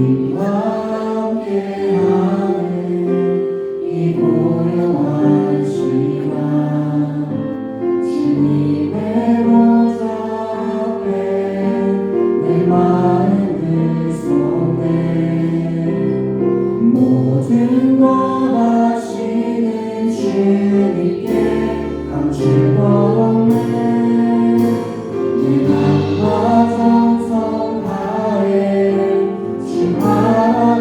주님과 함께하는 이 고요한 시간 주님의 보좌 앞에 내 마음을 쏟네 모든 것 아시는 주님께 감출 것 없네 내 맘과 정성 다해 주 하나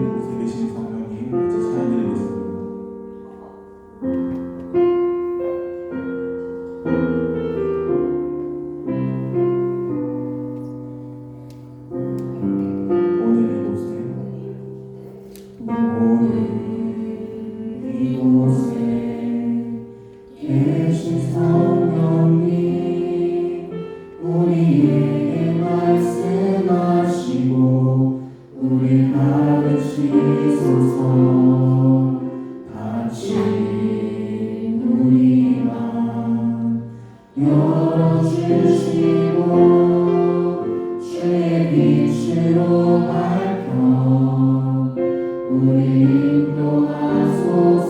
이곳에 계신 성령님 같이 찬양드리겠습니다. 열어주시고 주의 빛으로 밝혀 우리 인도하소서.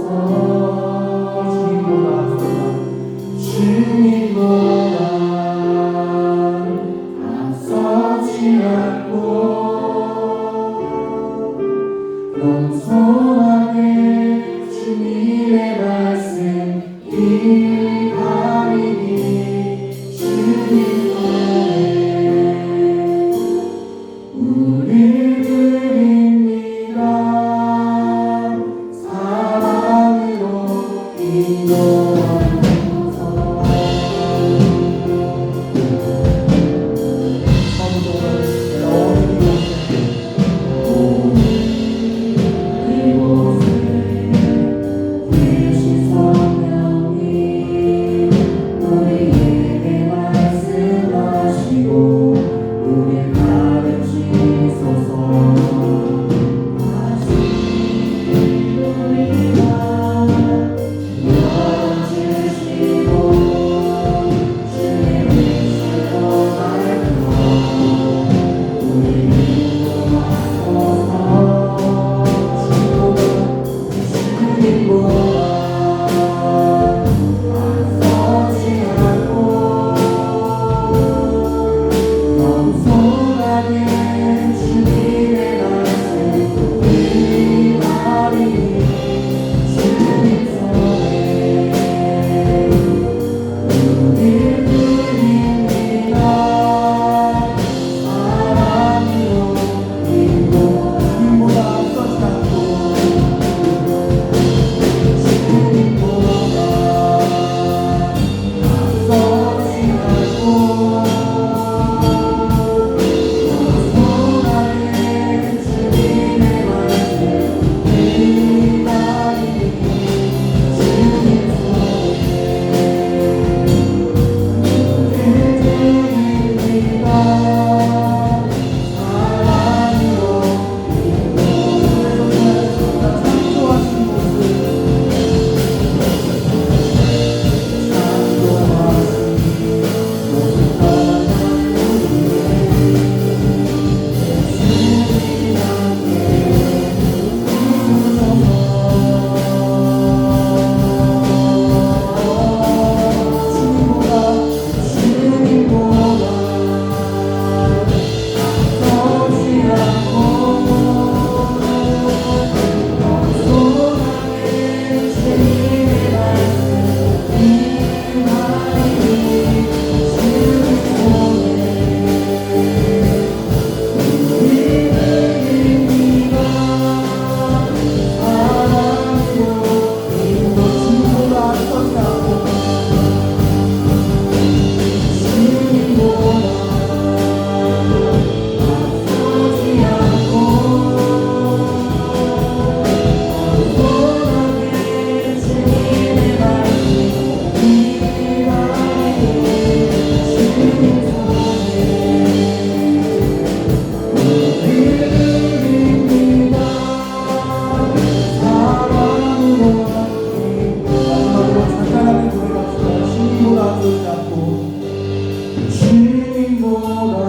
주님보다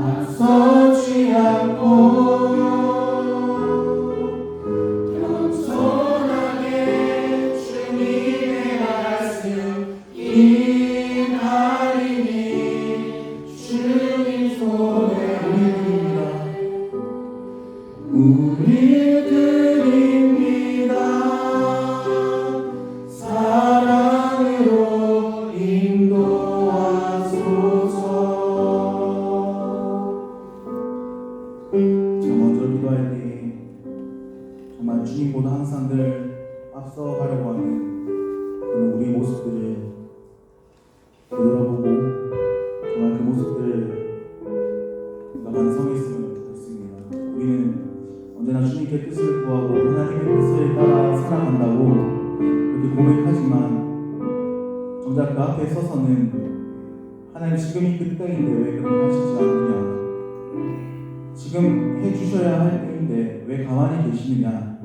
앞서지 않고 겸손하게 주님의 말씀 기다리니 주님 손에 우리 드립니다. 사랑으로 인도하소서. 자, 먼저 정말 주님보다 항상 늘 앞서가려고 하는 그런 우리의 모습들을 되돌아보고 정말 그 모습들을 우리가 반성했으면 좋겠습니다. 우리는 언제나 주님께 뜻을 구하고 하나님의 뜻을 따라 살아간다고 그렇게 고백하지만 정작 그 앞에 서서는 하나님 지금이 그때인데 왜 그렇게 하시지 않느냐, 지금 해주셔야 할 때인데 왜 가만히 계시느냐,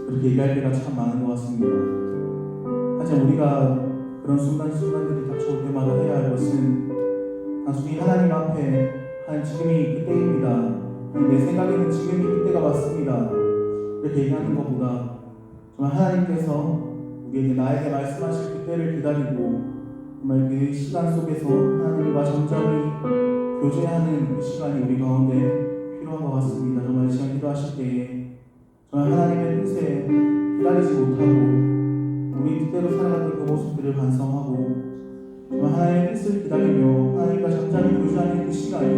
그렇게 얘기할 때가 참 많은 것 같습니다. 하지만 우리가 그런 순간순간들이 닥쳐올 때마다 해야 할 것은 단순히 하나님 앞에 하나님 지금이 그때입니다, 하나님 내 생각에는 지금이 그때가 맞습니다, 이렇게 얘기하는 것보다 정말 하나님께서 우리에게 나에게 말씀하실 그때를 기다리고 정말 그 시간 속에서 하나님과 잠잠히 교제하는 그 시간이 우리 가운데 필요한 것 같습니다. 정말 이 시간 기도하실 때에 정말 하나님의 뜻에 기다리지 못하고 우리 뜻대로 살아가던 그 모습들을 반성하고 정말 하나님의 뜻을 기다리며 하나님과 잠잠히 교제하는 그 시간이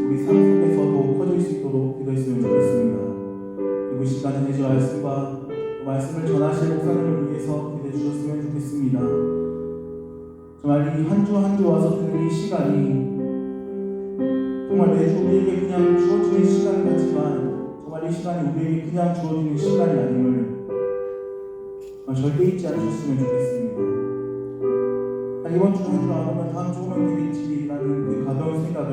우리 삶 속에서 더욱 커질 수 있도록 기도했으면 좋겠습니다. 그리고 이 시간은 이제 말씀과 그 말씀을 전하실 목사님을 위해서 기도해 주셨으면 좋겠습니다. 정말 이 한 주 한 주 와서 듣는 이 시간이 정말 매주 우리에게 그냥 주어지는 시간 같지만 정말 이 시간이 우리에게 그냥 주어지는 시간이 아님을 절대 잊지 않으셨으면 좋겠습니다. 이번 주 한 주 안 오면 다음 주 오면 되겠지라는 그 가벼운 생각을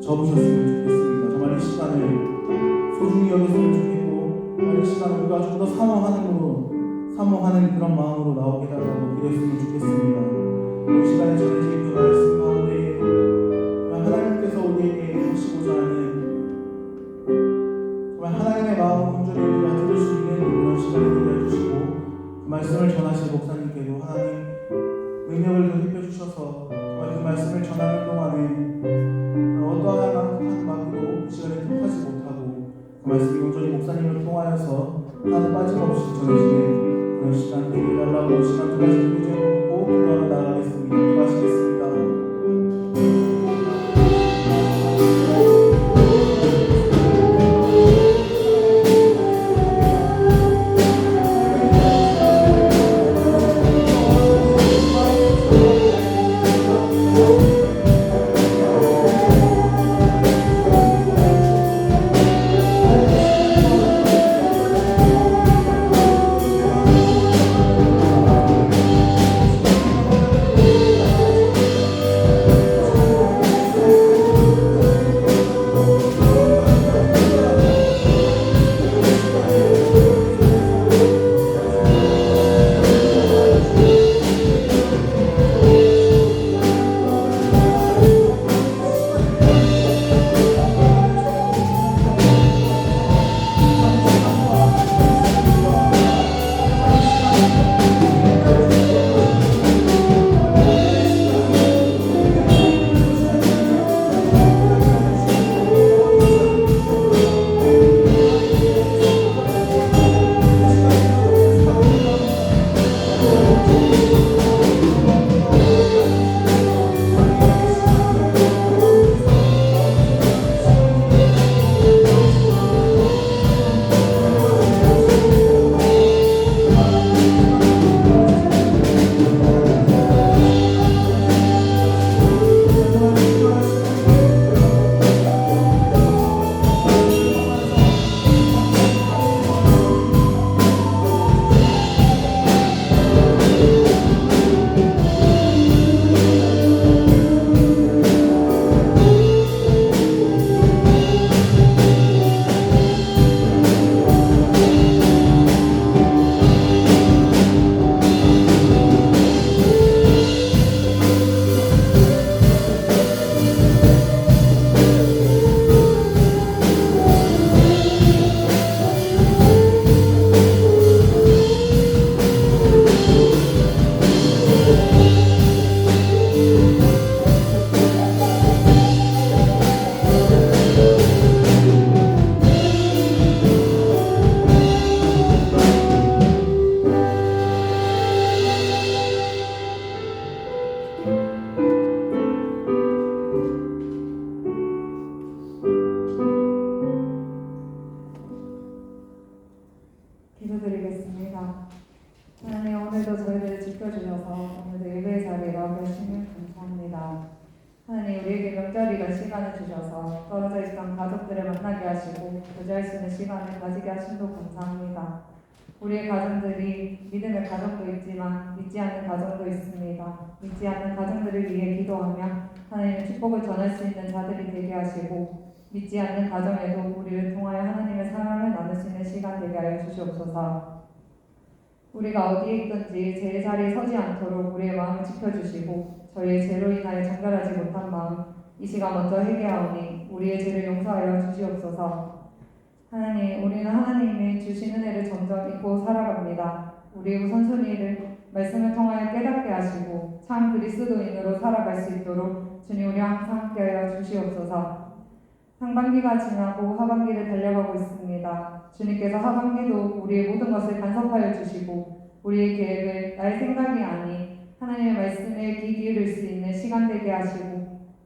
접으셨으면 좋겠습니다. 정말 이 시간을 소중히 여겼으면 좋겠고 정말 이 시간을 우리가 좀 더 사모하는 그런 마음으로 나오게 해달라고 기도했으면 좋겠습니다. 이 시간에 전해진 그 말씀 가운데 하나님께서 우리에게 하시고자 하는 정말 하나님의 마음을 온전히 우리가 들을 수 있는 그런 시간을 되게 해주시고 그 말씀을 전하실 목사님께도 하나님 능력을 더입혀 주셔서 정말 그 말씀을 전하는 동안에 어떠한 마음도 그 시간에 틈타지 못하고 그 말씀이 온전히 목사님을 통하여서 하나도 빠짐없이 전해지는 그런 시간 되게 해달라고 시간 두 가지 기도해놓고 기도하러 나가겠습니다. 기도하시겠습니다. 시간을 주셔서 떨어져 있던 가족들을 만나게 하시고 교제할 수 있는 시간을 가지게 하심도 감사합니다. 우리의 가정들이 믿음의 가정도 있지만 믿지 않는 가정도 있습니다. 믿지 않는 가정들을 위해 기도하며 하나님의 축복을 전할 수 있는 자들이 되게 하시고 믿지 않는 가정에도 우리를 통하여 하나님의 사랑을 나눌 수 있는 시간 되게 하여 주시옵소서. 우리가 어디에 있든지 제 자리에 서지 않도록 우리의 마음을 지켜주시고 저희의 죄로 인하여 정결하지 못한 마음 이 시간 먼저 회개하오니 우리의 죄를 용서하여 주시옵소서. 하나님, 우리는 하나님이 주신 은혜를 점점 잊고 살아갑니다. 우리의 우선순위를 말씀을 통하여 깨닫게 하시고 참 그리스도인으로 살아갈 수 있도록 주님 우리와 항상 함께하여 주시옵소서. 상반기가 지나고 하반기를 달려가고 있습니다. 주님께서 하반기도 우리의 모든 것을 간섭하여 주시고 우리의 계획을 나의 생각이 아닌 하나님의 말씀에 귀 기울일 수 있는 시간 되게 하시고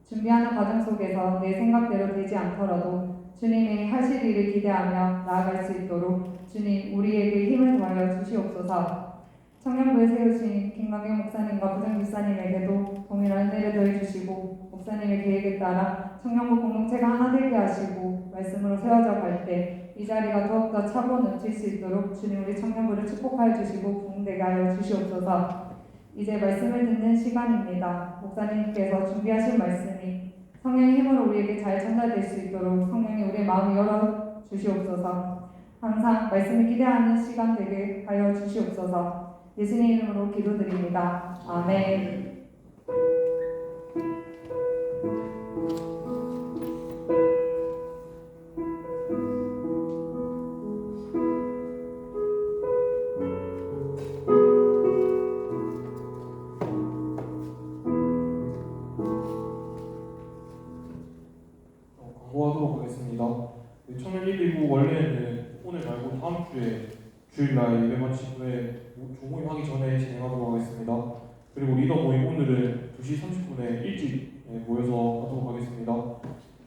준비하는 과정 속에서 내 생각대로 되지 않더라도 주님이 하실 일을 기대하며 나아갈 수 있도록 주님 우리에게 힘을 더하여 주시옵소서. 청년부에 세우신 김광경 목사님과 부정 집사님에게도 동일한 은혜를 더해주시고 목사님의 계획에 따라 청년부 공동체가 하나 되게 하시고 말씀으로 세워져 갈 때 이 자리가 더욱더 차고 넘칠 수 있도록 주님 우리 청년부를 축복하여 주시고 부흥되게 하여 주시옵소서. 이제 말씀을 듣는 시간입니다. 목사님께서 준비하신 말씀이 성령의 힘으로 우리에게 잘 전달될 수 있도록 성령이 우리의 마음을 열어 주시옵소서. 항상 말씀을 기대하는 시간 되게 하여 주시옵소서. 예수님 이름으로 기도드립니다. 아멘. 광고하도록 하겠습니다. 청년일기부 원래는 오늘 말고 다음 주에 주일날 예배 마친 후에 조모임 하기 전에 진행하도록 하겠습니다. 그리고 리더 모임 오늘은 2시 30분에 일찍 모여서 하도록 하겠습니다.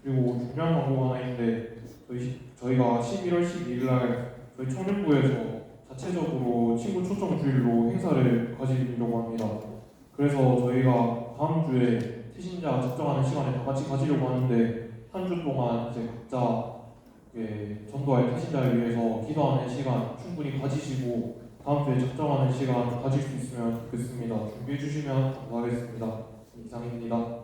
그리고 중요한 광고가 하나 있는데 저희가 11월 12일날 저희 청년부에서 자체적으로 친구 초청 주일로 행사를 가지려고 합니다. 그래서 저희가 다음 주에 태신자 작정하는 시간에 다 같이 가지려고 하는데 한 주 동안 이제 각자 전도할 태신자를 위해서 기도하는 시간 충분히 가지시고 다음 주에 작정하는 시간 가질 수 있으면 좋겠습니다. 준비해 주시면 감사하겠습니다. 이상입니다.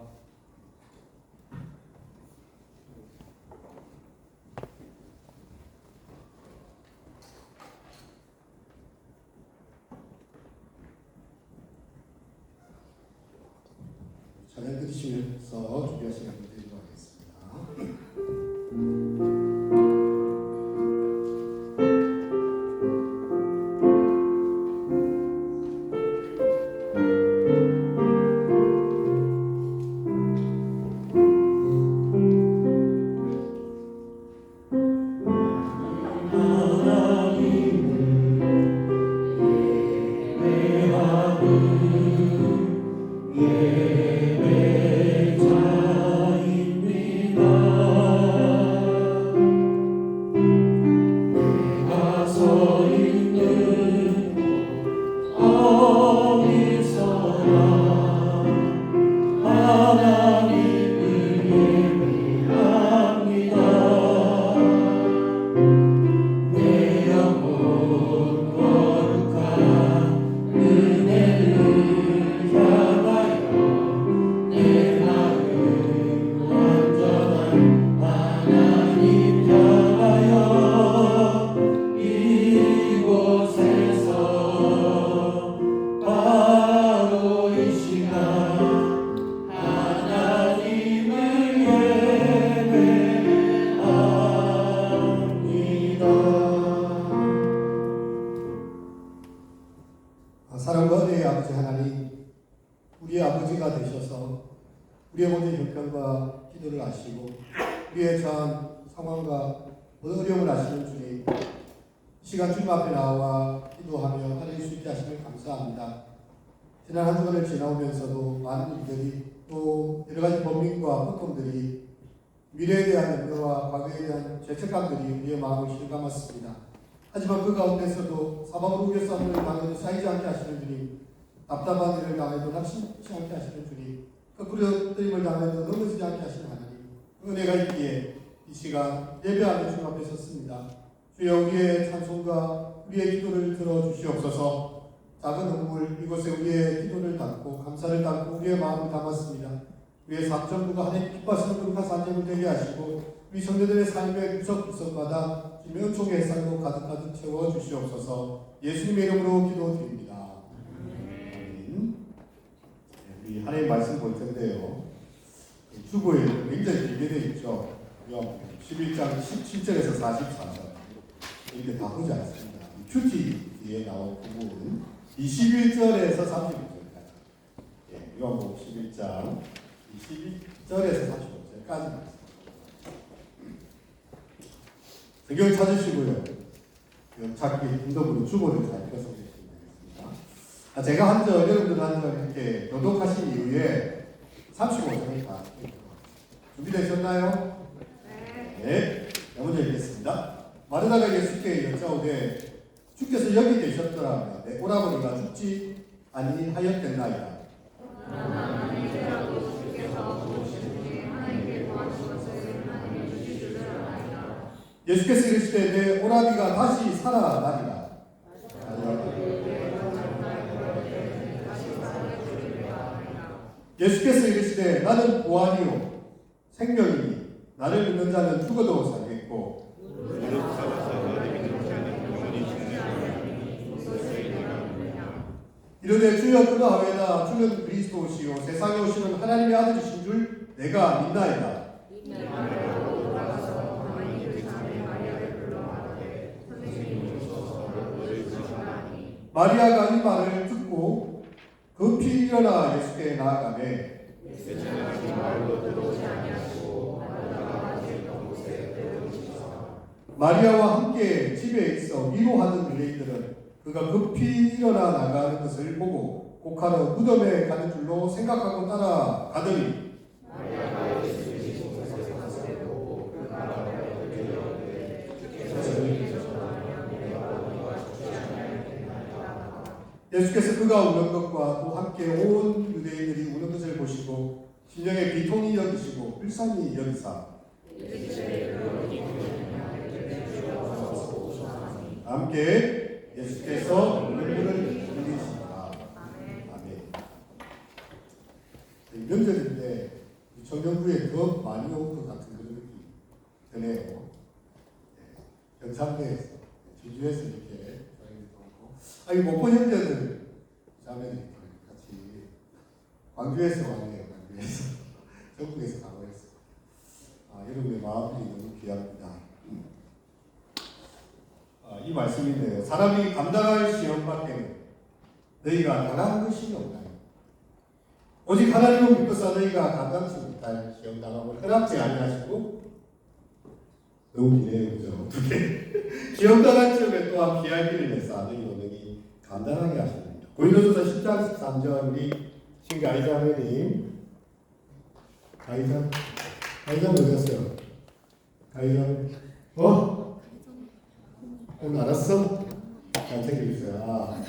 찬양 들으시면서 준비하시는 분들 드리도록 하겠습니다. 사랑과 은혜의 아버지 하나님, 우리의 아버지가 되셔서 우리의 모든 형편과 기도를 아시고 우리의 전 상황과 모든 어려움을 아시는 주님, 이 시간 주님 앞에 나와 기도하며 하나님 수 있게 하시면 감사합니다. 지난 한 주간을 지나오면서도 많은 일들이 또 여러 가지 범민과 고통들이 미래에 대한 염려와 과거에 대한 죄책감들이 우리의 마음을 실감았습니다. 하지만 그 가운데서도 사방으로 우겨싸움을 당해도 쌓이지 않게 하시는 주님, 답답한 일을 당해도 낙심치 않게 하시는 주님, 거꾸로 뜨림을 당해도 넘어지지 않게 하시는 하나님, 은혜가 있기에 이 시간 예배하는 주 앞에 섰습니다. 주여 우리의 찬송과 우리의 기도를 들어주시옵소서. 작은 눈물 이곳에 우리의 기도를 담고 감사를 담고 우리의 마음을 담았습니다. 우리의 삶전부가 하나님 기뻐하시는 거룩한 산정을 되게 하시고 우리 성도들의 삶의 구석구석마다 주님의 은총의 햇살로 가득가득 채워주시옵소서. 예수님의 이름으로 기도드립니다. 아멘. 우리 하나님 말씀 볼 텐데요. 주보에 굉장히 길게 되어 있죠. 11장 17절에서 44절 이렇게 다 보지 않습니다. 큐티에 나온 부분 21절에서 31절까지 요한복음 11장 22절에서 35절까지 성경 찾으시고요. 찾기 힘든 분은 주보를 잘 펴서 계시면 되겠습니다. 제가 한 절, 여러분들 한 절 이렇게 교독하신 이후에 35절을 다 준비되셨나요? 네. 먼저 읽겠습니다. 마르다가 예수께 여짜오되 주께서 여기 계셨더라면 내 오라버니가 죽지 아니하였겠나이다. 예수께서 이르시되 내 오라비가 다시 살아나리라. 예수께서 이르시되 나는 보안이요 생명이니 나를 믿는 자는 죽어도 살겠고 이르되 주여 그러하외다. 주는 그리스도시요 세상에 오시는 하나님의 아들이신 줄 내가 믿나이다. 마리아가 이 말을 듣고 급히 일어나 예수께 나아가매 마리아와 함께 집에 있어 위로하는 유대인들은 그가 급히 일어나 나가는 것을 보고 곡하러 무덤에 가는 줄로 생각하고 따라가더니 예수께서 그가 우는 것과 또 함께 온 유대인들이 우는 것을 보시고 심령에 비통이 여기시고 불쌍히 여기사 함께 예수께서 눈물을 흘리시니라. 아멘. 명절인데 청년부에 더 많이 온 것 같은 그런 느낌이 드네요. 경상도에서 진주에서 이렇게 아니 목포 형제들 자매들이 같이 광주에서 왔네요. 광주에서 전국에서 가고 했어요. 여러분의 마음이 너무 귀합니다. 이 말씀인데요. 사람이 감당할 시험 밖에는 너희가 당한 것이 없나요? 오직 하나님을 믿고서 너희가 감당치 못할 시험 당함을 허락지 아니하시고 너무 기네요. 그죠? 시험 당한 쯤에 또한 피할 길을 내사 너희 감당하게 하십니다. 고린도전서 10장 13절 우리 신기 아이자매님 가이장 어디 갔어요? 가이장 오늘 알았어? 잘 챙겨주세요.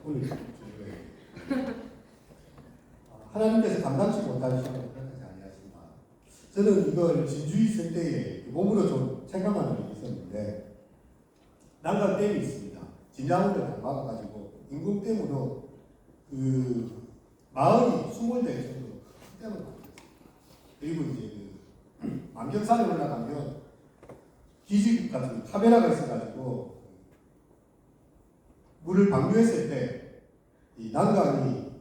오늘 하나님께서 감당치 못할 시험을 그렇게 아니하신다. 저는 이걸 진주에 있을 때에 몸으로 좀 체감하는 일이 있었는데 난간댐이 있습니다. 진양을 막아가지고 인공댐으로 그 마을이 수몰될 정도로 큰 댐을 만들었어요. 그리고 이제 그 안경산에 올라가면 기지 같은 카메라가 있어가지고 물을 방류했을 때 이 난간이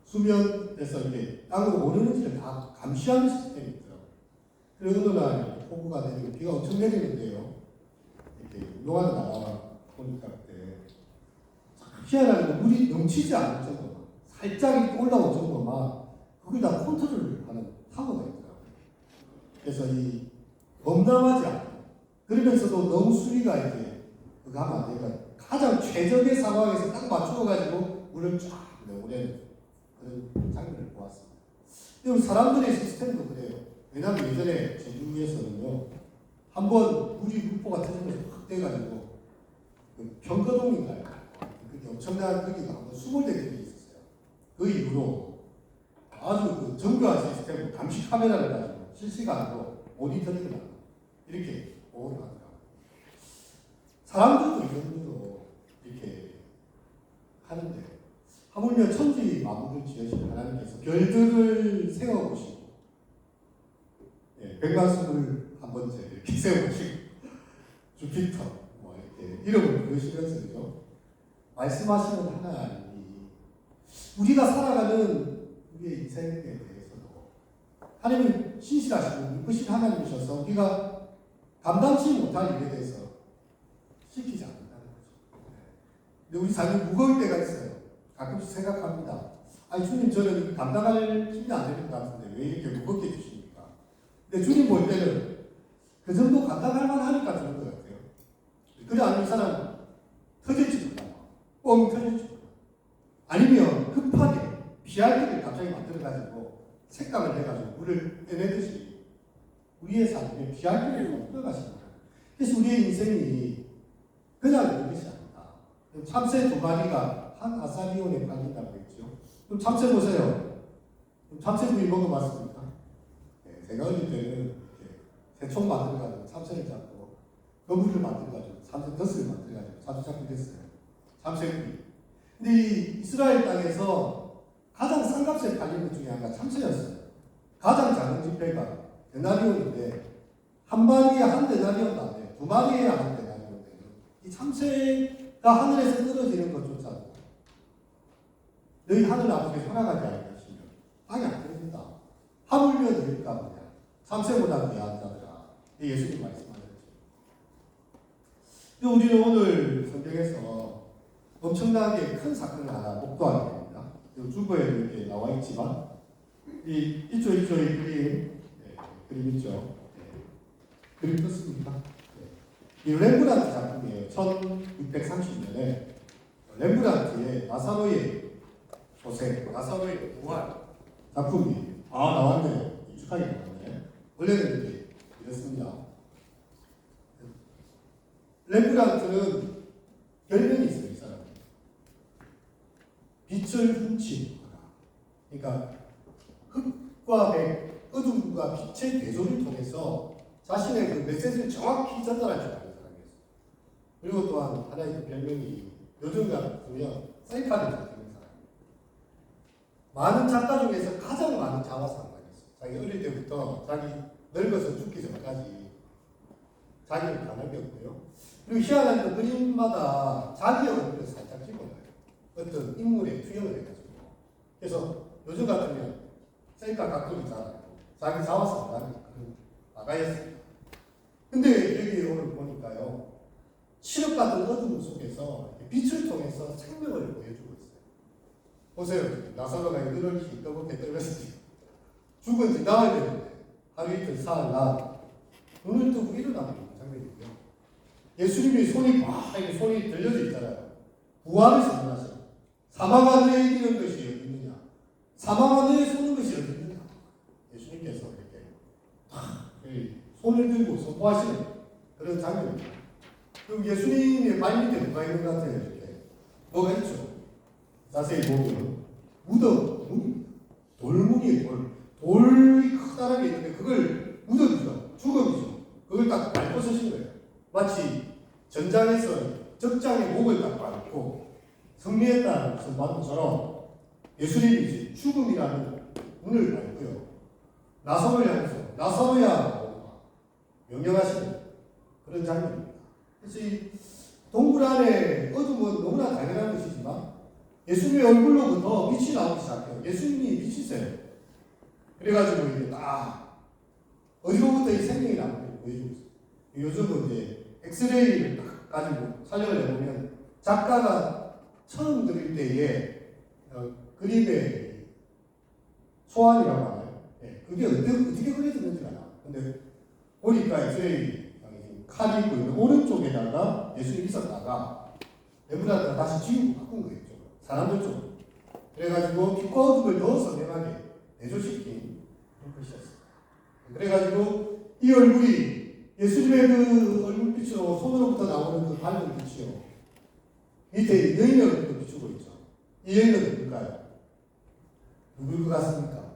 수면에서 이렇게 땅으로 오르는지를 다 감시하는 시스템이 있더라고요. 그래서 어느 날 폭우가 내리고 비가 엄청 내리는데요. 운동하는 나라 보니까 그때 희한하게 물이 넘치지 않을 정도만 살짝 올라올 정도만 거기다 컨트롤하는 타워가 있더라고요. 그래서 이 범람하지 않고 그러면서도 너무 수리가 이제 그거 하면 안 되니까 가장 최적의 상황에서 딱 맞추어가지고 물을 쫙 내보내는 그런 장면을 보았습니다. 여러분 사람들의 시스템도 그래요. 왜냐하면 예전에 제주에서는요 한번 물이 흑포가 터지면서 확 돼가지고 그 병거동인가요? 그게 엄청난 크기가 한번 수몰되게 돼 있었어요. 그 이후로 아주 그 정교한 시스템, 감시 카메라를 가지고 실시간으로 모니터링을 하고 이렇게 보호를 하더라고요. 사람들도 이 정도로 이렇게 하는데 하물며 천지 만물을 지으신 하나님께서 별들을 세워보시고 백만수를 한 번째 이렇게 세워보시고 주피터 뭐 이렇게 이름을 부르시면서 그죠? 말씀하시는 하나님이 우리가 살아가는 우리의 인생에 대해서도 하나님은 신실하시고 이쁘신 하나님이셔서 우리가 감당치 못할 일에 대해서 시키지 않는다는 거죠. 근데 우리 삶이 무거울 때가 있어요. 가끔씩 생각합니다. 아니 주님 저는 감당할 힘이 안 되는 것 같은데 왜 이렇게 무겁게 주십니까? 근데 주님 볼 때는 그 정도 감당할 만하니까 주는 것 같아요. 그래 아니면 이 사람 터질지 몰라. 뻥 터질지 몰라. 아니면 급하게 비알기를 갑자기 만들어가지고 색감을 해가지고 물을 빼내듯이 우리의 삶에 비알기를 만들어가시는 거예요. 그래서 우리의 인생이 그냥 이런 것이 아니다. 참새 2마리가 한 아사리온에 팔린다고 했죠. 그럼 참새 보세요. 참새구이 먹어봤습니까? 네, 제가 어릴 때는 새총 만들어가지고 참새를 잡고 거북이를 만들어가지고 참새 덫을 만들어가지고 자주 잡게 됐어요. 참새구이. 근데 이 이스라엘 땅에서 가장 싼 값에 팔린 것 중에 하나가 참새였어요. 가장 작은 지폐가 데나리온인데 한 마리에 한 데나리온도 안 돼요. 2마리에 한 데나리온 돼요. 이 참새가 하늘에서 떨어지는 것조차도 너희 하늘 아버지께 허락하지 않으시면 땅이 안 떨어진다. 하물며 너희가 뭐냐 참새보다 귀한 자들아. 예수님 말씀하셨죠. 우리는 오늘 성경에서 엄청나게 큰 사건을 하나 목도하게 됩니다. 주보에 이렇게 나와 있지만 이쪽의 그림 있죠. 그림 떴습니까? 이 렘브란트 작품이에요. 1630년에 렘브란트의 나사로의 조세, 나사로의 부활 작품이 나왔네요. 익숙하게 나왔네. 원래는 이렇게 이렇습니다. 렘브란트는 별명이 있어요. 이 사람. 빛을 훔치거나, 그러니까 흑과 백, 어둠과 빛의 대조를 통해서 자신의 그 메시지를 정확히 전달할 줄 아는 사람이었어요. 그리고 또한 하나의 그 별명이 요즘 같으면 셀카를 잘 찍는 사람이에요. 많은 작가 중에서 가장 많은 자화상관이었어요. 자기 어릴 때부터 자기 늙어서 죽기 전까지 자기를 가난했고요. 그리고 희한한 그 그림마다 자기 얼굴을 살짝 찍어놔요. 어떤 인물에 투영을 해가지고. 그래서 요즘 같으면 셀카 각도를 잘하고 자기 자화상관이 그런 아가였어요. 근데 여기 오늘 보니까요. 칠흑 같은 어둠 속에서 빛을 통해서 생명을 보여주고 있어요. 보세요. 나사로가 이렇게 떠먹게 떨면서 죽은 지 나흘 됐는데 하루 이틀 사흘 날 눈을 뜨고 일어나는 장면이고요. 예수님이 손이 들려져 있잖아요. 부활을 선언하셔. 사망 안에 이기는 것이 어디 있느냐? 사망 안에 쏘는 것이 어디 있느냐? 예수님께서 이렇게 손을 들고 선포하시는 그런 장면입니다. 그럼 예수님의 발 밑에 누가 있는 것 같아요? 이렇게 뭐가 있죠? 자세히 보면 무덤, 돌문이에요. 돌이 커다랗게 있는데 그걸 무덤이죠. 죽음이죠. 그걸 딱 밟고 서신 거예요. 마치 전장에서 적장의 목을 딱 밟고 승리했다는 것을 받은 것처럼 예수님이 죽음이라는 문을 밟고요. 나사로를 향해서 나사로야 명령하시는 그런 장면입니다. 그래서 이 동굴 안에 어둠은 너무나 당연한 것이지만 예수님의 얼굴로부터 빛이 나오기 시작해요. 예수님이 빛이세요. 그래가지고 이제 딱 어디로부터 이 생명이 나오는 걸 보여주고 있어요. 요즘은 이제 엑스레이를 딱 가지고 촬영을 해보면 작가가 처음 그릴 때에 그림의 소환이라고 하나요? 네, 그게 어떻게 그려졌는지가 나와요. 근데 보니까 엑스레이 칼이 있고 있는 오른쪽에다가 예수님이 있었다가 렘브란트가 다시 지우고 바꾼 거예요. 사람들 쪽으로. 그래가지고 빛과 어둠을 더 선명하게 내조시킨 그런 것이었어요. 그래가지고 이 얼굴이 예수님의 그 얼굴빛으로 손으로부터 나오는 그 밝은 빛이요. 밑에 여인의 얼굴도 비추고 있죠. 이 여인은 누굴까요? 누굴 것 같습니까?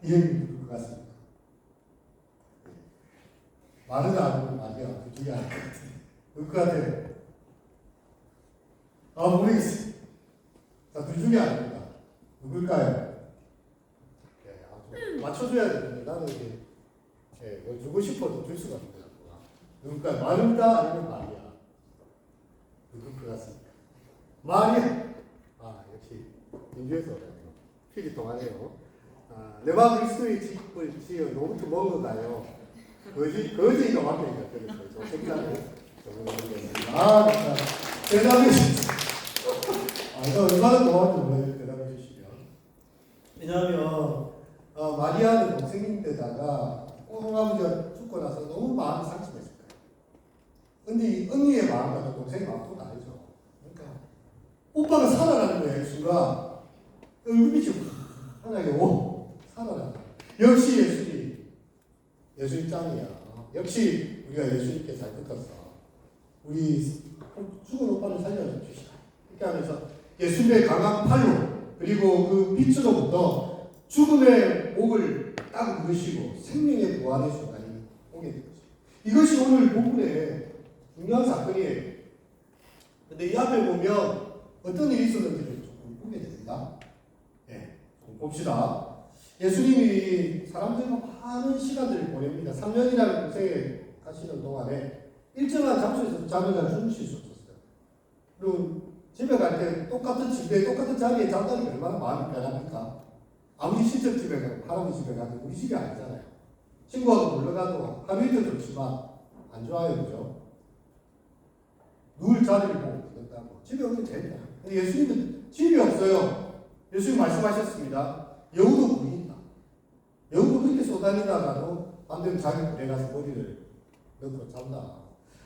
이름이 누굴 것 같습니까? 마르다 아니면 마리아 그 중에 알것 같아요. 누굴 것 같아요? 모르겠어요. 자, 둘 중에 아닙니다. 누굴까요? 맞춰줘야 되는데 나는 이게 이거 주고 싶어도 줄 수가 없더라고요. 누굴까요? 마르다 아니면 마리아? 누굴 것 같습니까? 마리아. 역시 인주에서 오라네요. 필이 동하네요. 내가 그리스도의 집을 지어 노부터 먹어가요. 거지가 완벽히 그랬어요. 저 색깔을 정말 대답해 주시죠. 이거 얼마나 고마운지 몰라요. 대답해 주시면. 왜냐하면 마리아는 동생인데다가 할아버지가 죽고 나서 너무 마음이 상심했을 거예요. 근데 이 언니의 마음과 동생의 마음도 다르죠. 그러니까 오빠가 살아나는 거예요. 순간 얼굴빛이 하나게 살아난다. 역시 예수님 짱이야. 역시 우리가 예수님께 잘 붙었어. 우리 죽은 오빠를 살려주시다. 이렇게 하면서 예수님의 강한 팔로 그리고 그 빛으로부터 죽음의 목을 딱 누르시고 생명의 부활의 순간이 오게 된 거죠. 이것이 오늘 본문의 중요한 사건이에요. 근데 이 앞에 보면 어떤 일이 있었는지를 조금 보게 됩니다. 좀 봅시다. 예수님이 사람들과 많은 시간들을 보냅니다. 3년이라는 고생에 가시는 동안에 일정한 장소에서 잠을 잘 주무실 수 없었어요. 그리고 집에 갈 때 똑같은 집에 똑같은 자리에 잔다는 게 얼마나 마음이 편합니까? 아무리 친척 집에 가고 할아버지 집에 가도 우리 집이 아니잖아요. 친구하고 놀러 가도 하루 이틀 좋지만 안 좋아요, 그죠? 누울 자리를 보고 그런다고 집에 오면 제일 편해요. 근데 예수님은 집이 없어요. 예수님 말씀하셨습니다. 여우도 굴이 있다. 여우도 그렇게 쏘다니다가도 반대로 자기 굴에 가서 머리를 넣고 잔다.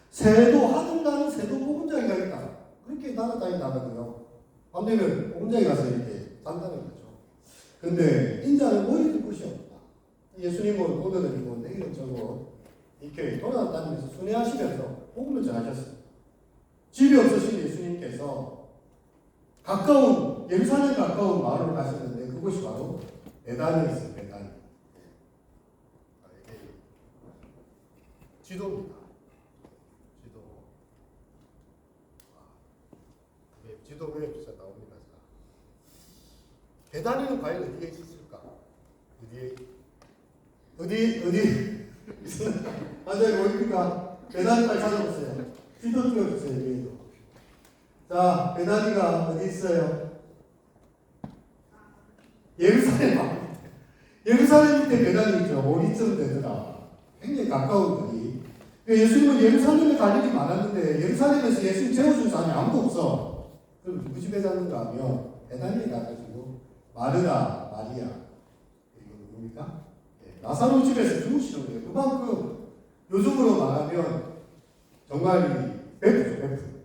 새도 하늘 나는 새도 보금자기가 있다. 그렇게 날아다니다가도요. 반대로 보금자기 가서 이렇게 잔다는 거죠. 근데 인자는 머리 들 곳이 없다. 예수님은 오늘은 이거 내일은 저거 이렇게 돌아다니면서 순회하시면서 복음을 전하셨어요. 집이 없으신 예수님께서 가까운 예루살렘 가까운 마을을 가셨는데 그곳이 바로 베다니였어요. 베다니. 이게 지도입니다. 지도. 지도에 비싸 나옵니다. 베다니는 과연 어디에 있을까? 어디? 맞아요, 보입니까? 베다니 빨리 찾아보세요. 지도 띄워주세요, 위에도. 자, 베다니가 어디 있어요? 예루살렘 밑에 베다니 있죠. 5리쯤 되더라. 굉장히 가까운 거리. 예수님은 예루살렘에 갈 일이 많았는데 예루살렘에서 예수님 재워준 사람이 아무도 없어. 그럼 누구 집에 사는가 하면 베다니에 가가지고 마르다, 마리아 그리고 누굽니까? 나사로 집에서 주무시는 거예요. 그만큼 요즘으로 말하면 정말 베프죠, 베프.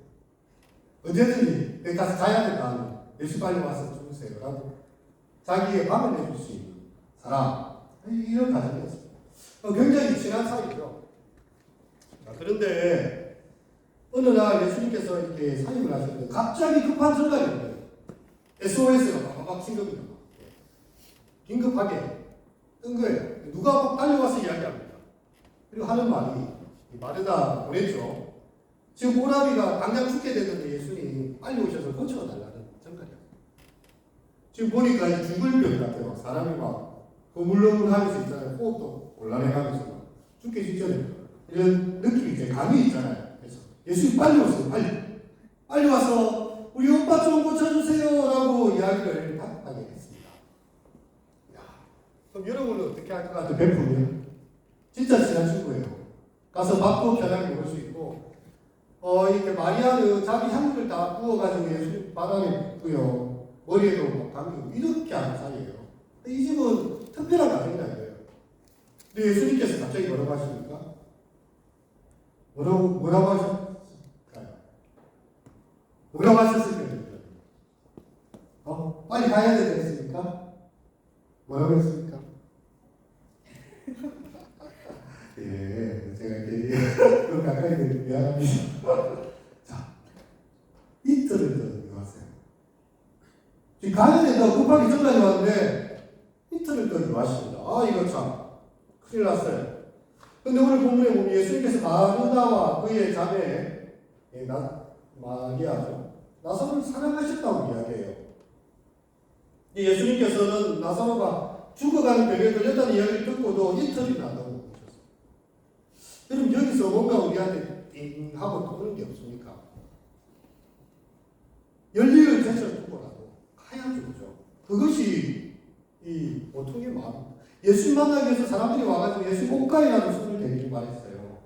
언제든지 여기 가서 자야 된다. 예수 빨리 와서 주무세요. 라고 자기의 밤을 내줄 수 있는 사람. 이런 가정이었습니다. 굉장히 친한 사이죠. 그런데 어느 날 예수님께서 이렇게 사임을 하셨는데 갑자기 급한 전화가 온 거예요. SOS가 막 신경이 긴급하게 뜬 거예요. 누가 막 달려와서 이야기합니다. 그리고 하는 말이 마르다 보냈죠. 지금 오라비가 당장 죽게 되는데 예수님 빨리 오셔서 고쳐달라는 전까지요. 지금 보니까 이 죽을 병 같아요. 사람이 막 거물거물하면서 있잖아요. 호흡도 곤란해가면서 죽기 직전에 이런 느낌이 이제 감이 있잖아요. 그래서 예수님 빨리 오세요. 빨리 와서 우리 오빠 좀 고쳐주세요라고 이야기를 하게 했습니다. 그럼 여러분은 어떻게 할 것 같아요? 베프면 진짜 친한 친구예요. 가서 밥도 편하게 먹을 수 있고 이렇게 마리아는 자기 향기를 다 부어가지고 예수님 바닥에 붓고요. 머리에도 막 감기고 이렇게 하는 사이예요. 이 집은 특별한 가정이다 이거예요. 근데 예수님께서 갑자기 뭐라고 하십니까? 뭐라고 하셨을까요? 뭐라고 하셨을까요? 빨리 가야 되지 않습니까? 뭐라고 했습니까? 예, 제가 이렇게 좀 가까이 되면 미안합니다. 자, 이틀을 더 왔어요. 지금 가야 된다고 급하게 전화이 왔는데 이틀을 또 유하십니다. 아, 이거 참 큰일 났어요. 근데 오늘 본문에 보면 예수님께서 마르다와 그의 자매 마리아죠. 나사로를 사랑하셨다고 이야기해요. 예수님께서는 나사로가 죽어가는 병에 걸렸다는 이야기를 듣고도 이틀이나 넘어오셨어요. 여러분 여기서 뭔가 우리한테 띵 하고 떠오르는 게 없습니까? 열리를 제쳐 두고라도 가야죠. 그죠? 그것이 이 보통의 마음. 예수 만나기 위해서 사람들이 와가지고 예수 옷가이라도 손을 대기를 말했어요.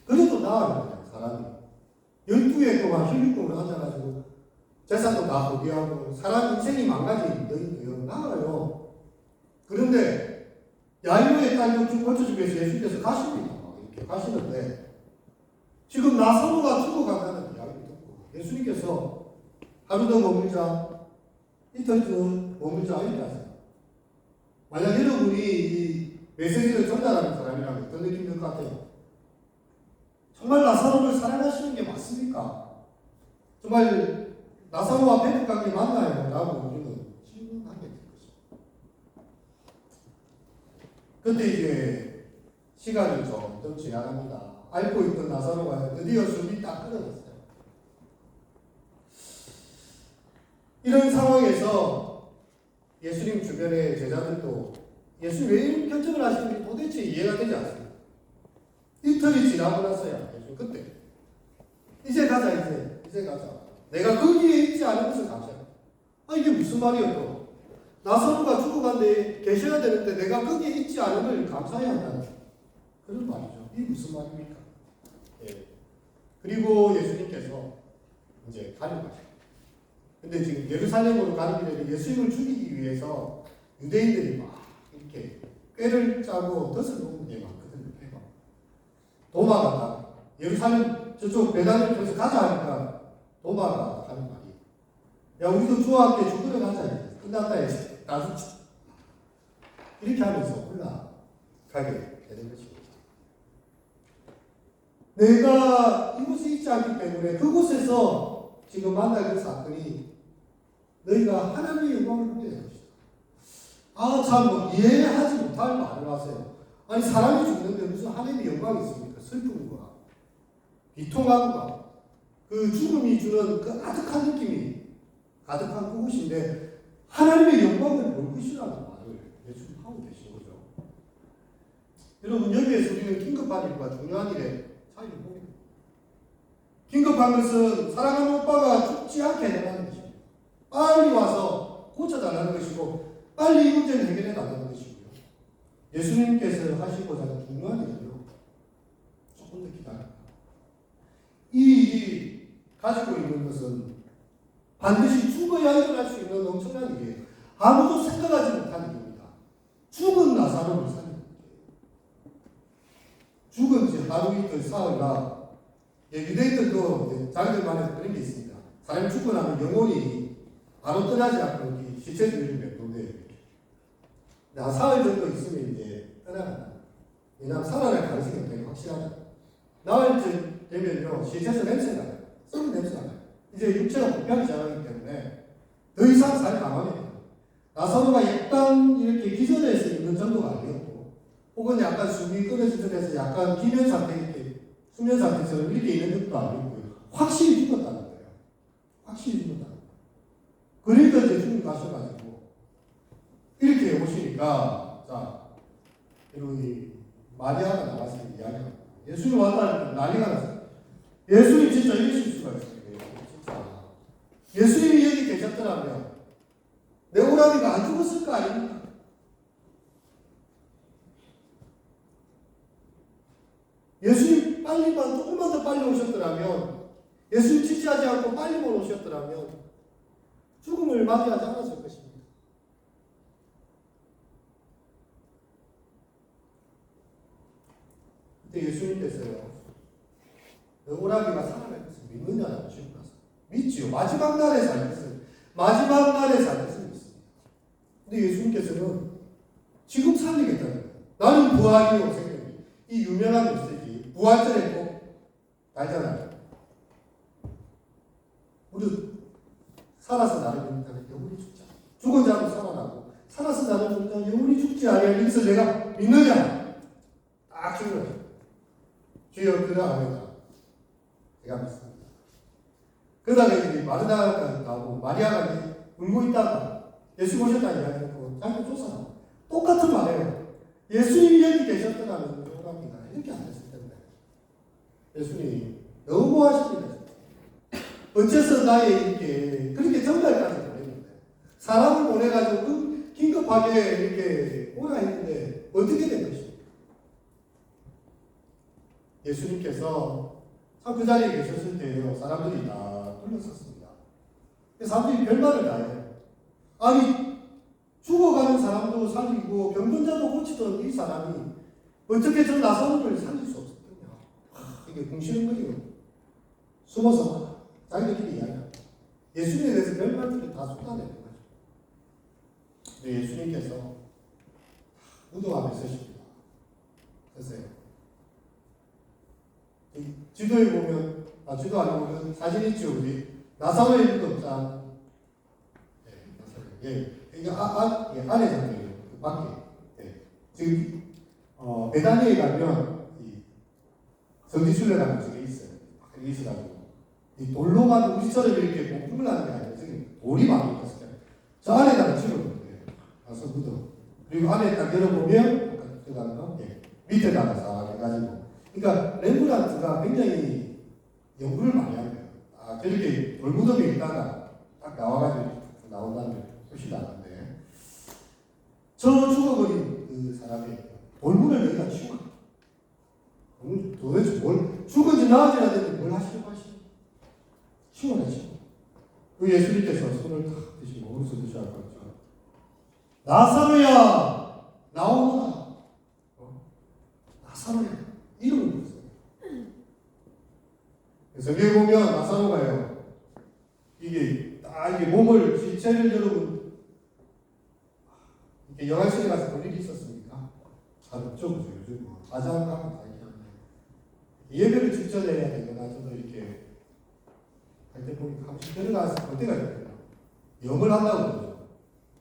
그래도 나아요, 사람이. 12회 동안 힐링공을 앉아가지고 재산도 다 포기하고 사람 인생이 망가진 너희도요, 나아요. 그런데 야이로의 딸도 쭉 고쳐주기 위해서 예수님께서 가십니다. 이렇게 가시는데 지금 나사로가 죽어간다는 이야기를 듣고 예수님께서 하루 더 머물자, 이틀 더 머물자 이렇게 하세요. 만약 여러분이 이 메시지를 전달하는 사람이라면 어떤 느낌이 들 것 같아요? 정말 나사로를 사랑하시는 게 맞습니까? 정말 나사로와 배급 관계 맞나요? 라고 우리는 질문하게 될 것입니다. 그때 이제 시간이 점점 지나갑니다. 앓고 있던 나사로가 드디어 숨이 딱 끊어졌어요. 이런 상황에서 예수님 주변의 제자들도 예수님 왜 이런 결정을 하시는지 도대체 이해가 되지 않습니다. 이틀이 지나고 나서야 예수님 그때 이제 가자 이제 가자. 내가 거기에 있지 않은 것을 감사해. 아 이게 무슨 말이야 또. 나사로가 죽어간 데 계셔야 되는데 내가 거기에 있지 않은 걸 감사해야 한다는 그런 말이죠. 이게 무슨 말입니까? 예. 그리고 예수님께서 이제 가려가시고 근데 지금 예루살렘으로 가는 길에 예수님을 죽이기 위해서 유대인들이 막 이렇게 꾀를 짜고 덫을 놓은 게 많거든요. 도마가 예루살렘 저쪽 베단을 통해서 가자 하니까 도마가 하는 말이 야 우리도 주와 함께 죽으러 가자 이제 끝났다 이제 나도 이렇게 하면서 올라가게 되는 것입니다. 내가 이곳에 있지 않기 때문에 그곳에서 지금 만날 그 사건이 너희가 하나님의 영광을 보게 될 것이다. 아, 참, 이해하지 못할 말을 하세요. 아니, 사람이 죽는데 무슨 하나님의 영광이 있습니까? 슬픔과, 비통함과, 그 죽음이 주는 그 아득한 느낌이 가득한 그곳인데, 하나님의 영광을 볼 것이라는 말을 예수님 하고 계신 거죠. 여러분, 여기에서 우리는 긴급한 일과 중요한 일의 차이를 봅니다. 긴급한 것은 사랑하는 오빠가 죽지 않게 해달라는 것입니다. 빨리 와서 고쳐달라는 것이고 빨리 이 문제를 해결해 달라는 것이고요. 예수님께서 하시고자 하는 중요한 일은요. 조금 더 기다립니다. 이 일이 가지고 있는 것은 반드시 죽어야 일어날 수 있는 엄청난 일이에요. 아무도 생각하지 못한 일입니다. 죽은 나사로를 살리는 일이에요. 죽은 지 하루 이틀 사흘이나 유대인들도 자기들만의 그런 게 있습니다. 사람이 죽고 나면 영혼이 바로 떠나지 않고 시체들을 맺던데 한 사흘 정도 있으면 이제 떠나간다. 왜냐하면 살아날 가능성이 되게 확실하다. 나흘 되면요 시체에서 냄새가 나요. 썩은 냄새가 나요. 이제 육체가 불편하기 시작하기 때문에 더 이상 살 가망이 없어요. 나사로가 약간 이렇게 기절해서 있는 정도가 아니었고 혹은 약간 숨이 끊어진 듯해서 약간 기면 상태 이렇게 수면 상태처럼 이렇게 있는 것도 아니고요. 확실히 죽었다는 거예요. 확실히 죽었다. 그러니까 이제 주님 가셔가지고 이렇게 오시니까 자 여기 마리아가 나와서 이야기합니다. 예수님 왔다니까 난리가 났어요. 예수님 진짜 이러실 수가 있어요. 진짜 예수님이 여기 계셨더라면 내 오라비가 안 죽었을 거 아닙니까? 예수님 빨리만 조금만 더 빨리 오셨더라면 예수님 지체하지 않고 빨리만 오셨더라면 죽음을 맞이하지 않았을 것입니다. 그때 예수님께서요, 오라비가 살아날 것을 믿느냐라고 질문하세요. 믿지요. 마지막 날에 살 것을 믿습니다. 근데 예수님께서는 지금 살리겠다는 거예요. 나는 부활이요 생명이. 이 유명한 메시지, 부활절에 꼭 알잖아요. 우리 살아서 나를 믿는다면 영원히 죽자. 죽은 자도 살아나고 살아서 나는 자는 영원히 죽지 아니하리. 여기서 내가 믿느냐? 딱 질문해. 주여 그러하옵나이다. 제가 믿습니다. 그러다가 이제 마르다가 나오고 마리아가 이제 울고 있다가 예수 오셨다는 이야기 듣고 자기가 쫓아나. 똑같은 말이에요. 예수님이 여기 계셨더라면 좋답니다. 이렇게 안 했을 텐데. 예수님이 너무 하십니다. 어째서 나의 이렇게 그렇게 정갈까지 보냈는데 사람을 보내가지고 긴급하게 이렇게 오라 했는데 어떻게 된 것입니까? 예수님께서 참 그 자리에 계셨을 때요 사람들이 다 둘러섰습니다. 사람들이 별말을 다 해요. 아니 죽어가는 사람도 살리고 병든자도 고치던 이 사람이 어떻게 저 나사로를 살릴 수 없었느냐. 이게 궁시렁거리고 숨어서 자기들끼리 이야기합니다. 예수님에 대해서 별말들을 다 쏟아내는 거죠. 근데 예수님께서 무덤 앞에 서십니다. 서세요. 지도에 보면, 지도 안에 보면 사진 있죠, 우리. 나사로의 무덤장. 이게 안에 장면이에요. 그 밖에. 지금, 베다니에 가면, 성지순례라는 저게 있어요. 여기 있어가지고. 이 돌로만 우리처럼 이렇게 목품을 하는 게 아니라, 저기 돌이 많이 있었어요. 저 안에다가 집어넣는 거예요. 가서 무덤. 그리고 안에 딱 열어보면, 아까 들어가는 거, 밑에다가 싹 해가지고. 그러니까 렘브란트가 굉장히 연구를 많이 한 거예요. 저렇게 돌무덤에 있다가 딱 나와가지고 나온다는 게 훨씬 나은데 저 죽어버린 그 사람이 돌문을 여기다 치워. 도대체 뭘 죽은지 나아져야 되는데 뭘 하시려고 하시는 치워내죠. 그 예수님께서 손을 탁 드시고 오른손 드셔야 할 것 같죠. 나사로야 나오너라. 나사로야. 이름을 불렀어요. 성경에 보면 나사로가요. 이게 몸을 지체를 여러분 이렇게 영화실에 가서 볼 일이 있었습니까? 잘 없죠, 요즘 가장 가면 다 이렇게 하는데 예배를 직전에 해야 되거나 저도 이렇게 할 때 보니까 한 번씩 들어가서 볼 때가 있거든요. 영을 한다고 그러죠.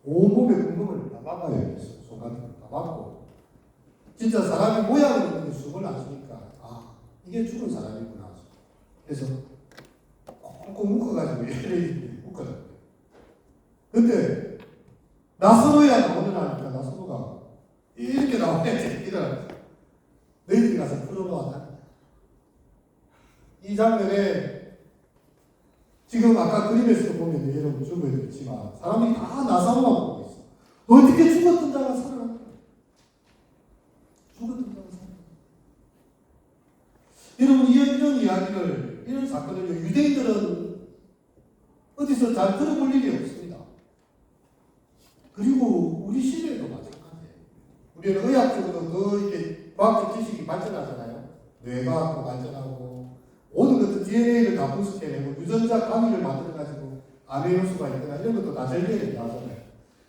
온몸에 구멍을 다 막아요. 손 같은 거다 막고 진짜 사람이 모양을 있는데 숨을 안 쉬니까 이게 죽은 사람이구나. 그래서 꽁꽁 묶어가지고 이렇게 묶어요. 근데 나사로야 나오는 하니까 나사로가 이렇게 나와야 돼. 너희들이 가서 풀어놓았다. 이 장면에 지금 아까 그림에서도 보면 여러분 죽어있지만 사람들이 다 나사로만 보고 있어. 어떻게 죽었던 자가 살아났다. 죽었던 자가 살아났다. 여러분 이런 이야기를 이런 사건을 유대인들은 어디서 잘 들어볼 일이 없습니다. 그리고 우리 시대에도 마찬가지예요. 우리는 의학적으로 더 이렇게 과학적 지식이 발전하잖아요. 뇌과학도 발전하고 모든 것들 DNA를 다 분석해내고 유전자 강의를 만들어가지고 아미노수가 있거나 이런 것도 다 절개를 하잖아요.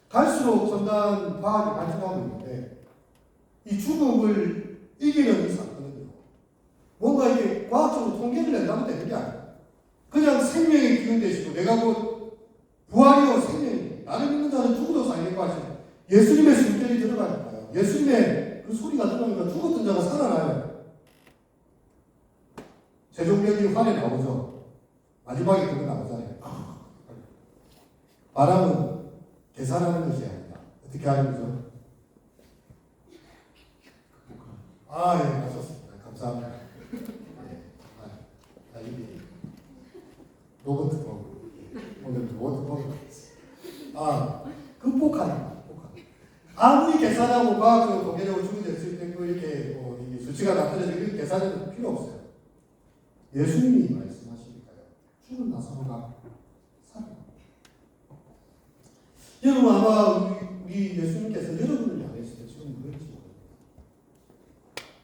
갈수록 첨단 과학이 발전하고 있는데 이 죽음을 이기는 이 사건은요. 뭔가 이렇게 과학적으로 통계를 낸다면 되는 게 아니에요. 그냥 생명의 기운 되시고 내가 부활이요 생명이 나를 믿는 자는 죽어도 살겠고 하시는 예수님의 숨결이 들어가니까요. 예수님의 그 소리가 들어가니까 죽었던 자가 살아나요. 세종명이 환에 나오죠. 마지막에 그거 나오잖아요. 바람은 계산하는 것이 아니다. 어떻게 하는 거죠? 예, 맞췄습니다. 감사합니다. 이게 로봇 버그. 오늘 로봇 버그. 극복하는. 아무리 계산하고 과학적으로 통계적으로 준비됐을 때 이렇게 이게 수치가 나타내서 이렇게 계산은 필요 없어요. 예수님이 말씀하시니까요. 죽은 나사로가 살아. 여러분 아마 우리 예수님께서 여러분을 향해서 지금 그런지 모릅니다.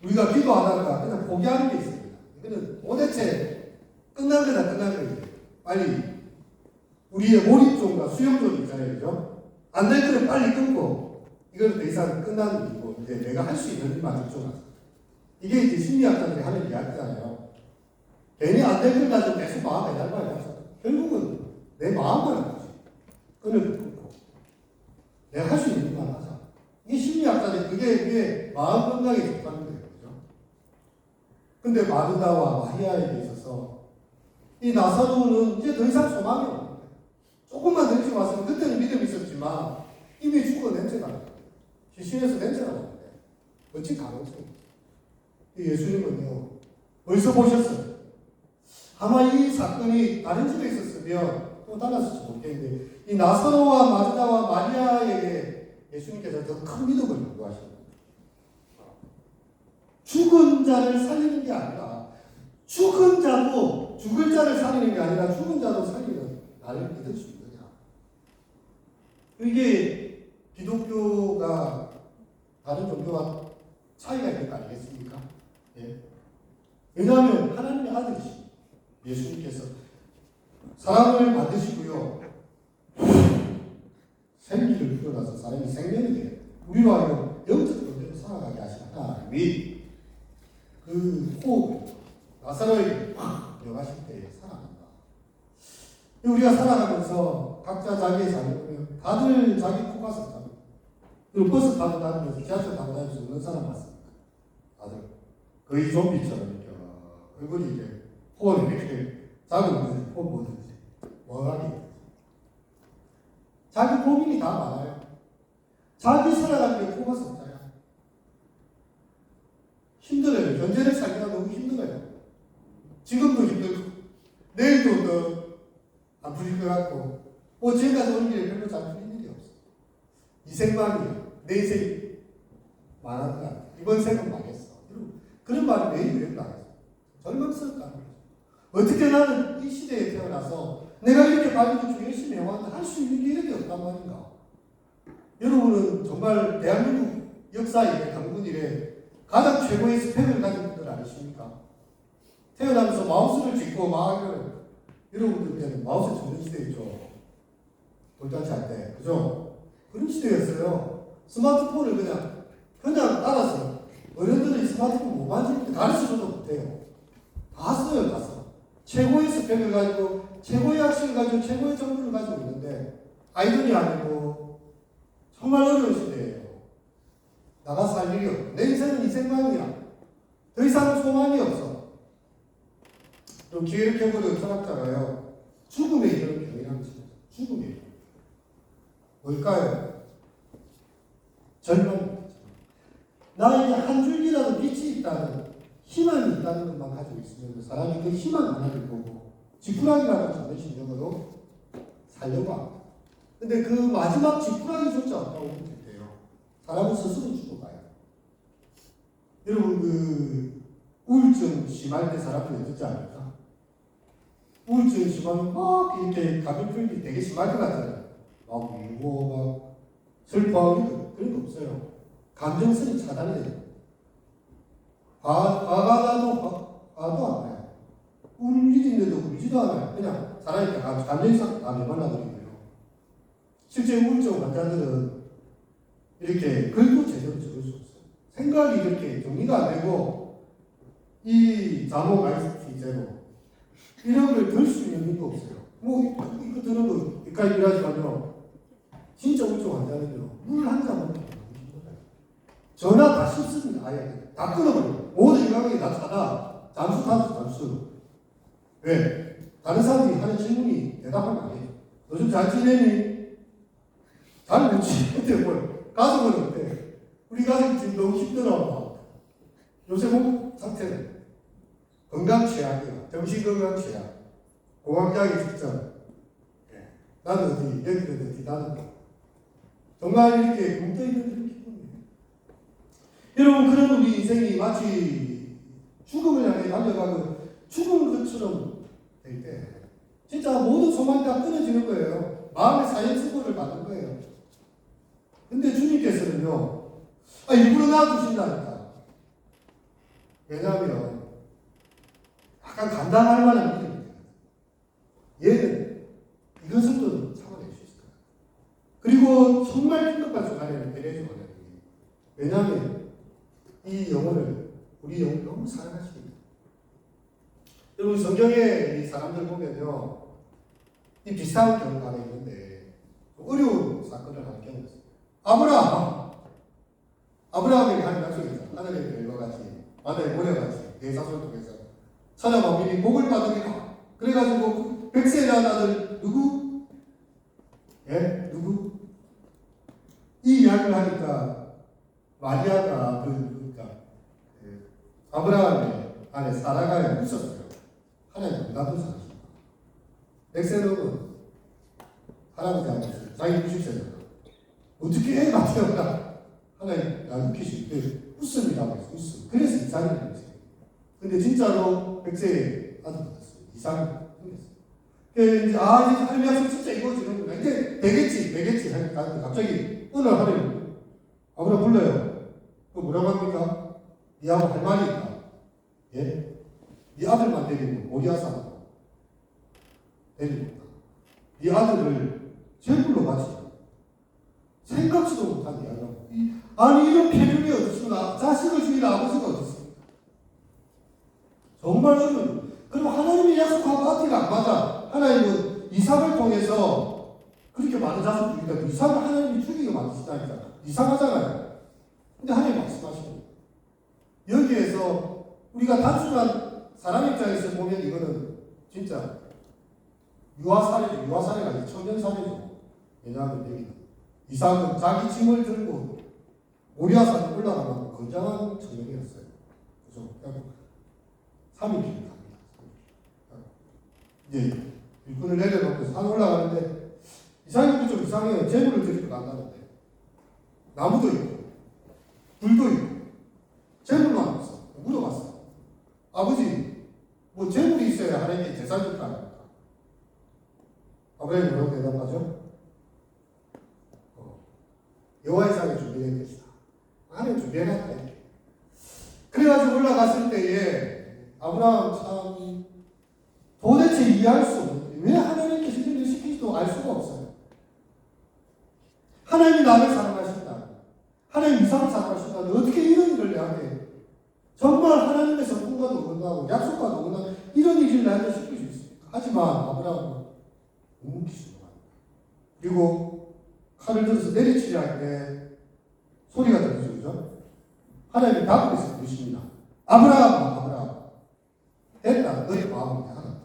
우리가 기도하다가 그냥 포기하는 게 있습니다. 이거는 도대체 끝난 거다 끝난 거예요. 빨리 우리의 몰입존과 수용존이 있잖아요. 그죠? 안 될 거는 빨리 끊고 이건 더 이상 끝나는 일이고 이제 내가 할 수 있는 일만 집중하자. 이게 이제 심리학자들이 하는 이야기잖아요. 괜히 안 될 걸 가지고 계속 마음에 매달려야 결국은 내 마음만 하지. 끈을 끊고 내가 할 수 있는 것만 하자. 이게 심리학자들 그게 마음 건강에 좋다는 거예요. 그죠? 근데 마르다와 마리아에게 있어서 이 나사로는 이제 더 이상 소망이 없는 거예요. 조금만 더 일찍 왔으면 그때는 믿음이 있었지만 이미 죽어 냄새가 나요. 시신에서 냄새가 나는데 어찌 가능성이 있어요. 예수님은요 벌써 보셨어요. 아마 이 사건이 다른 집에 있었으면 또 달랐을지 모르겠는데 이 나사로와 마르다와 마리아에게 예수님께서 더 큰 믿음을 요구하시는 거예요. 죽은 자를 살리는 게 아니라 죽은 자도 죽을 자를 살리는 게 아니라 죽은 자도 살리는 나를 믿을 수 있느냐. 이게 기독교가 다른 종교와 차이가 있는 거 아니겠습니까? 예. 왜냐하면 하나님의 아들이시 예수님께서 사람을 만드시고요. 생기를 불어놔서 사람이 생명이 돼요. 우리로 하여금 영적 존재로 살아가게 하신 하나님이 그 호흡을 나사로에게 팍 들어가실 때 살아난다. 우리가 살아가면서 각자 자기의 삶을 보면 다들 자기 코가 섰다. 그리고 버스 타고 다니면서 지하철 타고 다니면서 웃는 사람 많습니다. 다들 거의 좀비처럼 이렇게 얼굴이 이제 코를 이렇게 작은 코 뭐든지 멍하게 자기 고민이 다 많아요. 자기 살아가는 게 코가 섰잖아요. 힘들어요. 현재를 살기가 너무 힘들어요. 지금도 힘들고 내일도 더 안 풀릴 것 같고 뭐 지금까지 오는 길에 별로 잘 풀린 일이 없어. 이 생만이야. 내 인생이 망한 것 같아. 이번 생은 망했어. 그런 말이 매일 왜 나와요? 절망스럽다. 어떻게 나는 이 시대에 태어나서 내가 이렇게 바이블 열심히 해왔는데 할 수 있는 일이 없단 말인가? 여러분은 정말 대한민국 역사에 강군 이래 가장 최고의 스펙을 가진 분들 아니십니까? 태어나면서 마우스를 짚고 막 여러분들 때는 마우스 전문 시대였죠. 돌잔치 할 때. 그죠? 그런 시대였어요. 스마트폰을 그냥 알아서 어른들은 스마트폰 못 만지는데 가르쳐줘도 못해요. 다 써요, 다 써. 최고의 스펙을 가지고 최고의 학식을 가지고 최고의 정보를 가지고 있는데 아이들이 아니고 정말 어려운 시대예요. 나가 살 일이 없고 내 인생은 이 생각이야. 더 이상 소망이 없어. 좀 기회를 켜보던 철학자가요. 죽음에 이르는 병이라는 것입니다. 죽음에 이르는 뭘까요? 절망입니다. 나에게 한 줄기라도 빛이 있다는 희망이 있다는 것만 가지고 있으면 사람이 그 희망 하나를 보고 지푸라기라도 잡는 심정으로 살려고 합니다. 근데 그 마지막 지푸라기조차 없다고 보면 돼요. 사람은 스스로 죽어가요. 여러분 그 우울증 심할 때 사람들이 어떻지 않을까? 우울증 심하면 막 이렇게 감정 표현이 되게 심할 것 같잖아요. 막 울고 막 슬퍼하고 그런 거 없어요. 감정선이 차단이 돼요. 화가 나도 안 나요. 울 일이 있는데도 울지도 않아요. 그냥 사람이 감정이 싹 다 메말라버리고요. 실제 우울증 환자들은 이렇게 글도 제대로 적을 수 없어요. 생각이 이렇게 정리가 안 되고 이 자몽 아이스티 제로 이런 걸 들 수 있는 일도 없어요. 뭐 이거 드는 거 여기까지 일하지만요. 진짜 우울증 환자는요. 물 한 잔 먹는 게 너무 힘들어요. 전화 다 씹습니다. 아예 다 끊어버려요. 모든 일각이 다 차다. 잠수. 왜? 다른 사람들이 하는 질문이 대답하면 안 해요. 요즘 잘 지내니? 잘 못 지내는데 뭘. 가족은 어때? 우리 가족이 지금 너무 힘들어. 요새 몸 상태는 건강 최악이야. 정신 건강 최악. 공황장애 직전. 나는 어디, 여기는 어디, 나는 정말 이렇게 굶떠 있는 그런 기분이에요. 여러분, 그런 우리 인생이 마치 죽음을 향해 달려가고 죽은 것처럼 될 때, 진짜 모든 소망이 다 끊어지는 거예요. 마음의 사형수고를 받는 거예요. 근데 주님께서는요, 일부러 놔두신다니까. 왜냐하면, 약간 감당할 만한 믿음입니다. 얘는 이것을 또 참아낼 수 있을 거예요. 그리고 정말 긴급한 순간에는 데려줘 하나님이. 왜냐하면 이 영혼을 우리 영혼을 너무 사랑하십니다. 여러분 성경에 이 사람들 보면요, 이 비슷한 경우가 있는데 어려운 사건을 하나 겪었어요. 아브라함에게 하는 약속이 있어요. 하늘의 별과 같이 바다의 모래같이 내 자손을 통해서 찾아봐 미리 복을 받으리라. 그래가지고 백세에 낳은 아들 누구? 예? 누구? 이 이야기를 하니까 마리아가 그러니까 아브라함의 아내 사라가 웃었어요. 하나님 나도 사랑합니다. 백세는 할아버지 아버지 자기 90세잖아. 어떻게 애가 태어나? 하나님 나 웃기시는데 웃습니다. 웃음. 그래서 이상이 됐어요. 근데 진짜로 백세에 아들 받았어요. 이상이 생겼어요. 이제 이제 하나님 약속 진짜 이루어지는구나. 이제 되겠지 하니까 갑자기 어느 날 하나님 아브라함 불러요. 그 뭐라고 합니까? 니하고 할 말이 있다. 예? 네 아들만 데리고 모리아산 데리고 온다. 네 아들을 제물로 바치라. 생각지도 못한 이야기라고. 아니 이런 패륜이 어딨습니까? 자식을 죽이는 아버지가 어딨습니까? 정말 저는 그럼 하나님의 약속과 파티가 안 맞아. 하나님은 이삭을 통해서 그렇게 많은 자식을 죽이다. 이삭을 하나님이 죽이게 만드시다니까. 이상하잖아요. 근데 하나님 말씀하시는 여기에서 우리가 단순한 사람 입장에서 보면 이거는 진짜 유아사례죠. 유아사례가 아니라 청년사례죠. 왜냐하면 여기는 이삭은 자기 짐을 들고 모리아산에 올라가면 건장한 청년이었어요. 그죠? 3일 갑니다. 이제 일꾼을 내려놓고 산 올라가는데 이삭이 좀 이상해요. 재물을 드리러 간다는데 나무도 있고 불도 있고 재물만 없어. 물어봤어. 아버지 뭐 재물이 있어야 하나님께 제사 줄까 합니까? 아브라함이 뭐라고 대답하죠? 여호와의 상에 준비된 것이다. 하나님 준비해놨다. 그래가지고 올라갔을 때에 아브라함 참 도대체 이해할 수 없는 왜 하나님께서 이런 일을 시키지도 알 수가 없어요. 하나님이 나를 사랑하신다. 하나님 이삭을 사랑하신다. 어떻게 이런 일을 내한테 정말 하나님의 성품과도 어긋나고 약속과도 어긋나고 이런 일을 나한테 시킬 수 있습니까? 하지만 아브라함은 묵묵히수고합니다. 그리고 칼을 들어서 내리치려 할 때 소리가 들리죠. 그죠? 하나님이 답변해서 부르십니다. 아브라함 됐다. 너의 마음을 내가 알았다.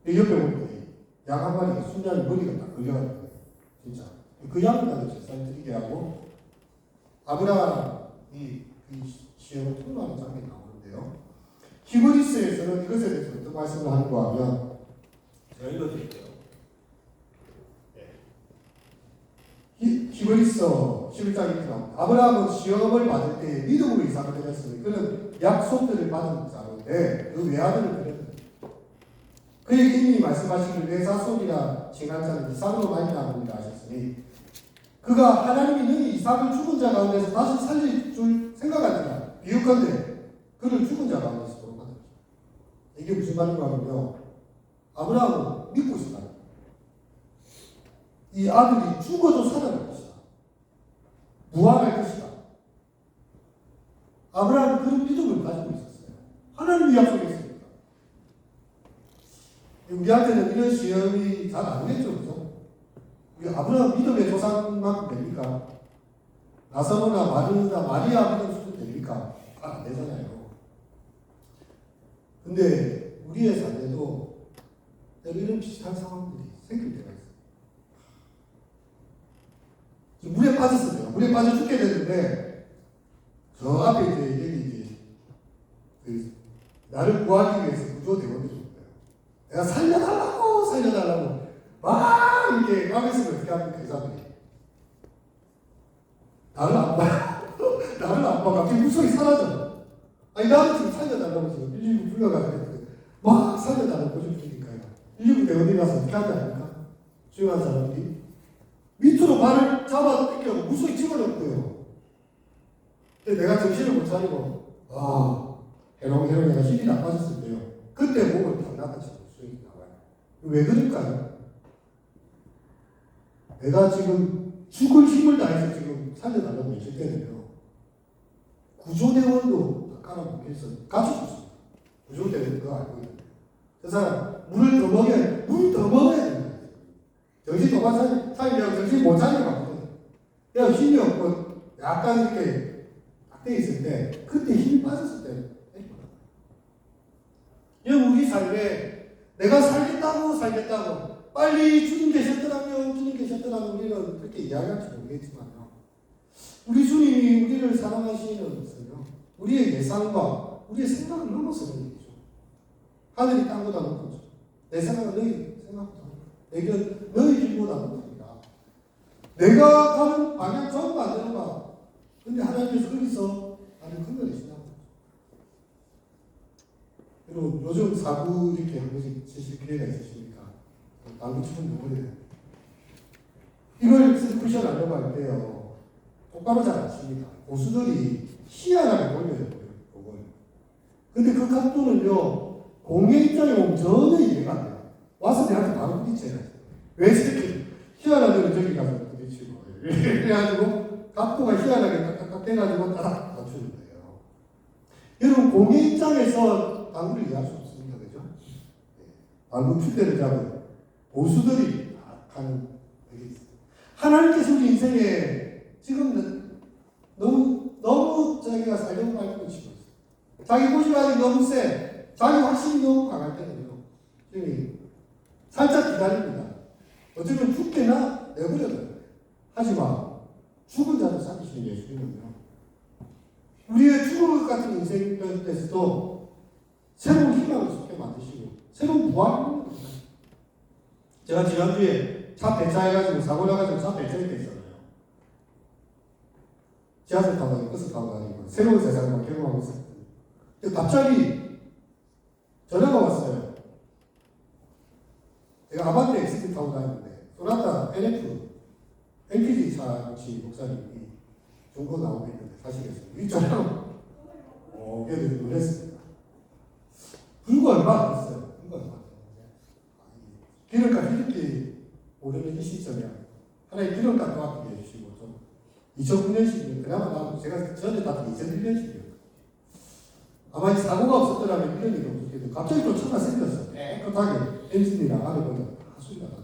옆에 보니까 양 한 마리가 순간에 머리가 딱 걸려가는 거예요. 진짜. 그 양을 제사를 드리게 하고 아브라함이 그 시험을 통과하는 장면이 나오는데요. 히브리서에서는 이것에 대해서 어떤 말씀을 하는가 하면 제가 읽어드릴게요. 히브리서 11장 1절 나옵니다. 아브라함은 시험을 받을 때 믿음으로 이삭을 드렸으니 그는 약속들을 받은 자인데 그 외아들을 드렸다. 그에게 이미 말씀하시길 내 자손이라 칭한 자는 이삭으로 말미암으리라 하셨으니 그가 하나님이 너희 이삭을 죽은 자 가운데서 다시 살릴 생각하니라 비유컨대 그를 죽은 자 가운데서 돌아간다. 이게 무슨 말인가 하면요. 아브라함은 믿고 있었다. 이 아들이 죽어도 살아날 것이다. 부활할 것이다. 아브라함은 그런 믿음을 가지고 있었어요. 하나님이 약속했습니다. 우리한테는 이런 시험이 잘 안 되죠. 그죠? 우리 아브라함 믿음의 조상만큼 됩니까? 나사로나 마리아 믿음 수준 됩니까? 잘 안 되잖아요. 근데 우리의 삶에도 이런 비슷한 상황들이 생길 때가 있어요. 물에 빠졌어요. 물에 빠져 죽게 되는데 저 앞에 이제 여기 나를 구하기 위해서 구조대원들이 있어요. 내가 살려달라고 막 이렇게 까매서 어떻게 합니까? 그 사람들이 나를 안 봐. 갑자기 무서이 사라져. 아니 나는 지금 살려달라고 지금 119 불러가지고 막 살려달라고 보여주니까요. 119 대원들이 가서 어떻게 하지 않을까? 중요한 사람들이 밑으로 발을 잡아 당기고 무수히 집어넣고요. 근데 내가 정신을 못 차리고 해롱해롱 내가 힘이 나빠졌을 때요. 그때 몸을 탁 낚아치고 수익이 나와요. 왜 그럴까요? 내가 지금 죽을 힘을 다해서 지금 살려달라고 했을 때는요. 구조대원도 다 깔아먹혀서 가지고 있습니다. 구조대원 그거 알고 있는데 그 사람 물을 더 먹어야 된다. 정신 도망 차리려고 정신 못 차리게 만들어요. 그냥 힘이 없고 약간 이렇게 딱 돼 있을 때 그때 힘이 빠졌을 때 여러분 우리 삶에 내가 살겠다고 빨리 주님 계셨더라면 우리는 그렇게 이야기할지 모르겠지만요. 우리 주님이 우리를 사랑하시는 것은요. 우리의 예상과 우리의 생각을 넘어서는 일이죠. 하늘이 땅보다 높죠. 내 생각은 너희 생각보다 내 길 너희 길보다 높습니다. 내가 가는 방향 전부 안 되는 거. 근데 하나님께서 거기서 나를 건너내신다고. 그리고 요즘 사고 이렇게 한 번씩 치실 기회가 있으십니까? 방구 치면 누구래요? 이걸 쿠션 하려고 할 때요. 똑바로 잘 안 칩니다. 고수들이 희한하게 돌려요. 이걸. 근데 그 각도는요. 공의 입장에 보면 전혀 이해가 안 돼요. 와서 내한테 바로 부딪혀요. 왜 이렇게 희한하게 저기 가서 부딪히고 그래가지고 각도가 희한하게 딱딱딱 돼가지고 따닥 맞추는 거예요. 여러분 공의 입장에서 방구를 이해할 수 없습니다. 그죠? 방구 큐대를 잡은 고수들이 하는 그게 있어요. 하나님께서 우리 인생에 지금 너무 자기가 살려고 말고 치고 있어요. 자기 고집이 너무 세. 자기 확신이 너무 강할 때는요. 살짝 기다립니다. 어쩌면 죽게나 내버려둬요. 하지만 죽은 자도 살리시는 예수님은요. 우리의 죽을 것 같은 인생에서도 새로운 희망을 쏟게 만드시고 새로운 부활을 합니다. 제가 지난주에 차 배차해가지고 사고 나가지고 차 배차할 때 있잖아요. 지하철 타고 가지고 버스 타고 가지고 새로운 세상을 경험하고 있었거든요. 갑자기 전화가 왔어요. 제가 아반떼 엑스트 타고 다니는데 소나타 NF LPG 차 혹시 목사님이 중고 나오고 있는데 사시겠어요? 이 전화가 걔들 놀랐습니다. 불과 얼마 안 됐어요. 기름값 이렇게 오르는 이 시점에 하나님 기름값 도와주게 해주시고 좀 2009년식이면 그나마 나도 제가 전에 봤던 2001년식이에요. 아마 이 사고가 없었더라면 이런 일이 없었겠죠. 갑자기 또 차가 생겼어. 깨끗하게 엔진이랑 안에 보면 소리가 나요.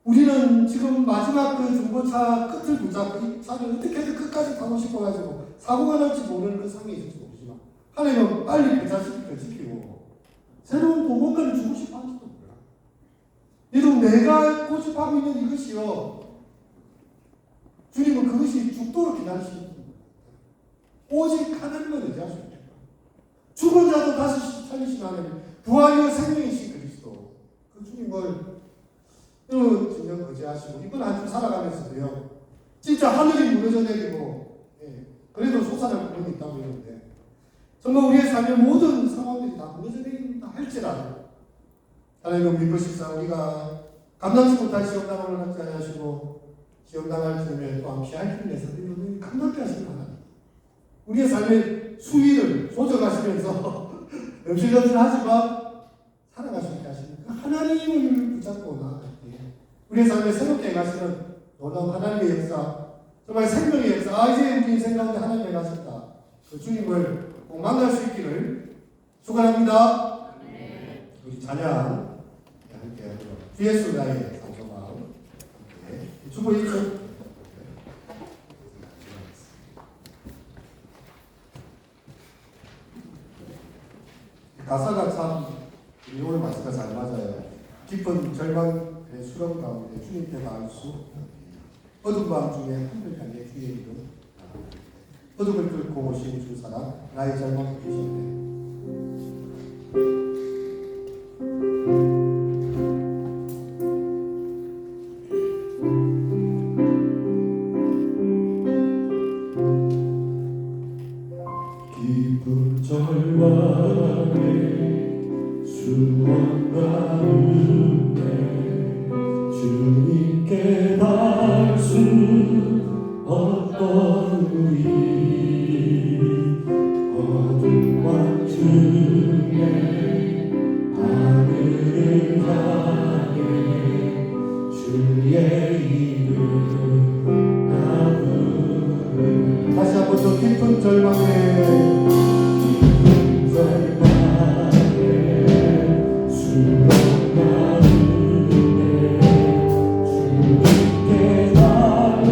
우리는 지금 마지막 그 중고차 끝을 붙잡고 이 차를 어떻게든 끝까지 타고 싶어가지고 사고가 날지 모르는 그 상황이 있을지 모르지만 하나님은 빨리 배차시키고 지키고 새로운 무언가를 주고 싶어 하시죠. 여러분 내가 고집하고 있는 이것이요. 주님은 그것이 죽도록 기다리시는 분입니다. 오직 하나님만 의지할 수 있다. 죽은 자도 다시 살리시는 하나님, 부활이요 생명이신 그리스도. 그 주님을 진정 의지하시고 이번 한 주 살아가면서도요. 진짜 하늘이 무너져 내리고 그래도 솟아날 부분이 있다고 했는데 정말 우리의 삶의 모든 상황들이 다 무너져 내린다 할지라도 하나님은 믿고 싶사 우리가 감당치 못할 시험당함을 갖지 않으시고 시험당할 때에 또한 피할 길을 내서 우리를 감당케 하시는 하나님. 우리의 삶의 수위를 조절하시면서 염실염실하지만 살아가시게 하시는 그 하나님을 붙잡고 나아갈 때 우리의 삶에 새롭게 행하시는 놀라운 하나님의 역사, 정말 생명의 역사, 이제 우리 인생 가운데 하나님이 행하셨다. 그 주님을 꼭 만날 수 있기를 축원합니다. 우리 찬양 함께 하고요. 주 예수 나의 상소마음 주보 1절 가사가 참 오늘 말씀과 잘 맞아요. 깊은 절망의 수렁 가운데 주님께 나올 수 어두운 밤 중에 하늘 향해 주의 이름 어둠을 뚫고 오신 주 사랑 나의 절망을 주셨네. 깊은 절망에 수원 가운데 주님께 닿을 수 없던 우리 어둠 밤 중에 하늘을 향해 주의 이름 나누는 다시 한번 더 깊은 절망에 수렁 가운데 주님께 닿을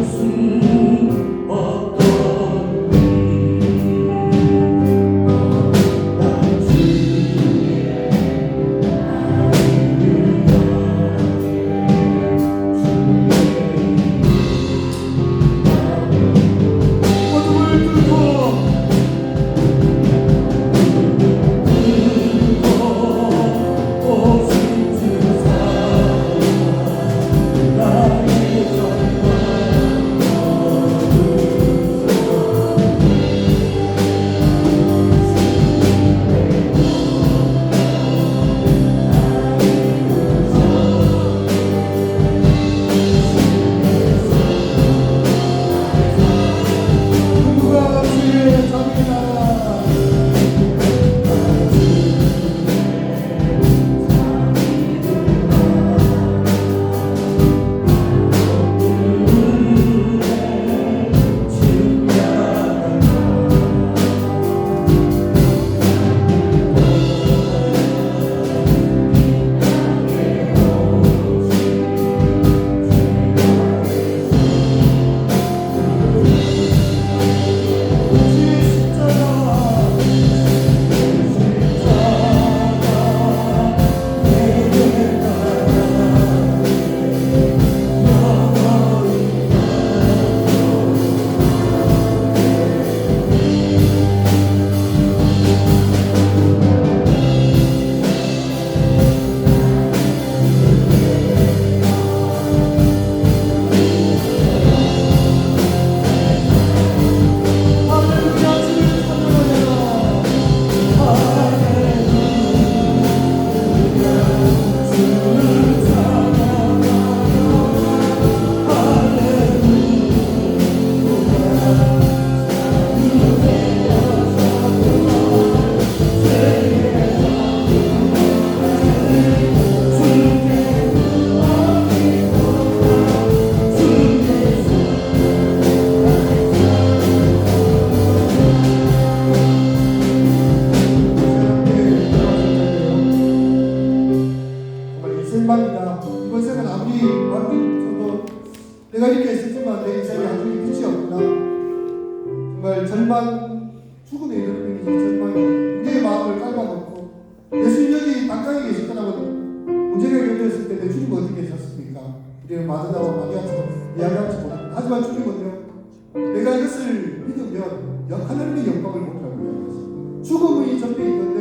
하나님의 영광을 보라고 이야기했습니다. 죽음이 접해 있는데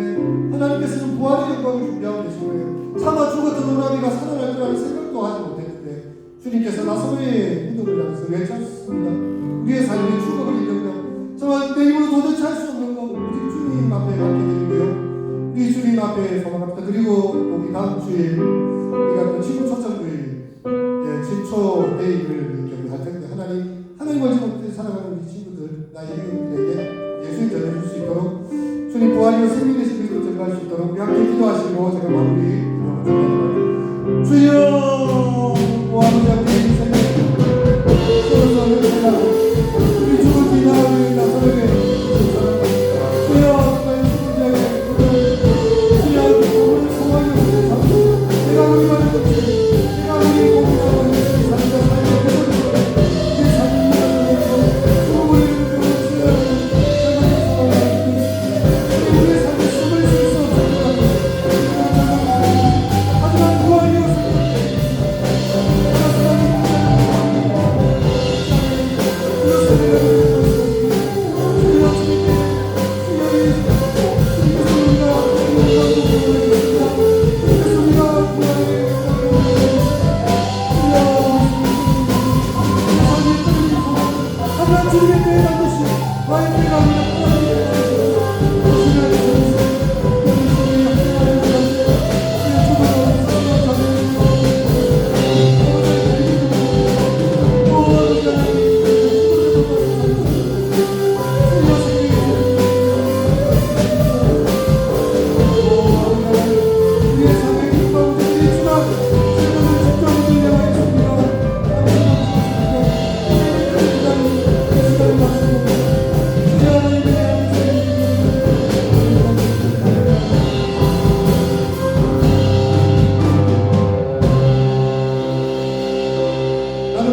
하나님께서는 부활의 영광을 준비하고 계신 거예요. 차마 죽었던 오라비가 살아날 거라는 생각도 하지 못했는데 주님께서 나사로의 무덤을 향해서 외쳤습니다. 우리의 삶에 죽음을 잃는 것, 정말 내 힘으로 도대체 할 수 없는 것, 우리 주님 앞에 맡게 드리고요. 우리 주님 앞에 소망합니다. 그리고 우리 다음 주에 우리가 또 친구 초청주일 진초 데이를 이렇게 할 텐데 하나님을 지금 살아가는 우리 친구들, 나의 형님들에게 예수님 전해줄 수 있도록 주님 부활이요 생명 되신 그리스도 전가할 수 있도록 우리 함께 기도하시고 제가 마무리 기도를 드리겠습니다. 주여 부활이 함께 생명 서로서로 제가 우리 죽은 지나 우리 나서에게 주여 정말 죽은 자에게 주여 오늘 소망이 없는 내가 우리 말을 내가 우리 공부하고 있는 삶과 삶의 우리 삶을 죽음을 우리의 삶에 숨을 수 있어 하지만 부활이요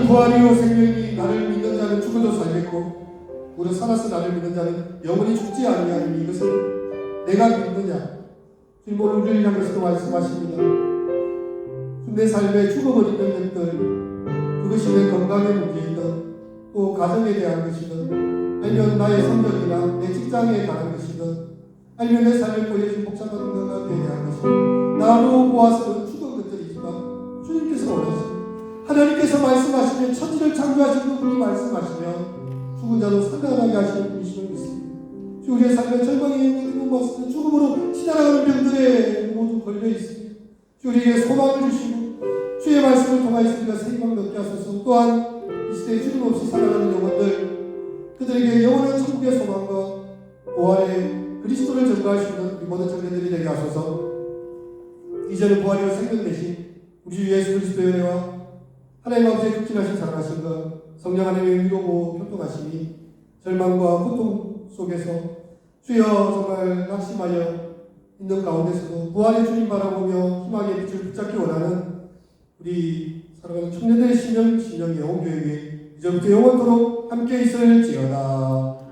부활이요 생명이 나를 믿는 자는 죽어도 살겠고 오히려 살아서 나를 믿는 자는 영원히 죽지 아니하니 이것을 내가 믿느냐. 주님 오늘 우리를 향해서도 말씀하십니다. 내 삶에 죽음을 있는 것들, 그것이 내 건강의 문제이든 또 가정에 대한 것이든 아니면 나의 성적이나 내 직장에 관한 것이든 아니면 내 삶에 보여진 복잡한 것에 대한 것이든 나로 보아서는 죽은 것들이지만 주님께서 원하십니다. 하나님께서 말씀하시면 천지를 창조하신 분이 말씀하시면 죽은 자도 살아나게 하시는 분이심을 믿습니다. 우리의 삶에 절망이 있는 것은 죽음으로 시달하는 병들에 모두 걸려 있습니다. 우리에게 소망을 주시고 주의 말씀을 통하여서 우리가 새 희망을 얻게 하소서. 또한 이 시대에 주님 없이 살아가는 영혼들 그들에게 영원한 천국의 소망과 부활의 그리스도를 전가할 수 있는 우리 모든 청년들이 되게 하소서. 이제는 부활이요 생명 되신 우리 주 예수 그리스도의 은혜와 하나님 아버지의 극진하신 사랑하심과 성령 하나님의 위로고 교통하심이 절망과 고통 속에서 주여 정말 낙심하여 있는 가운데서도 부활의 주님 바라보며 희망의 빛을 붙잡기 원하는 우리 사랑하는 청년들의 신령의 온교회에 이제부터 영원토록 함께 있을지어다.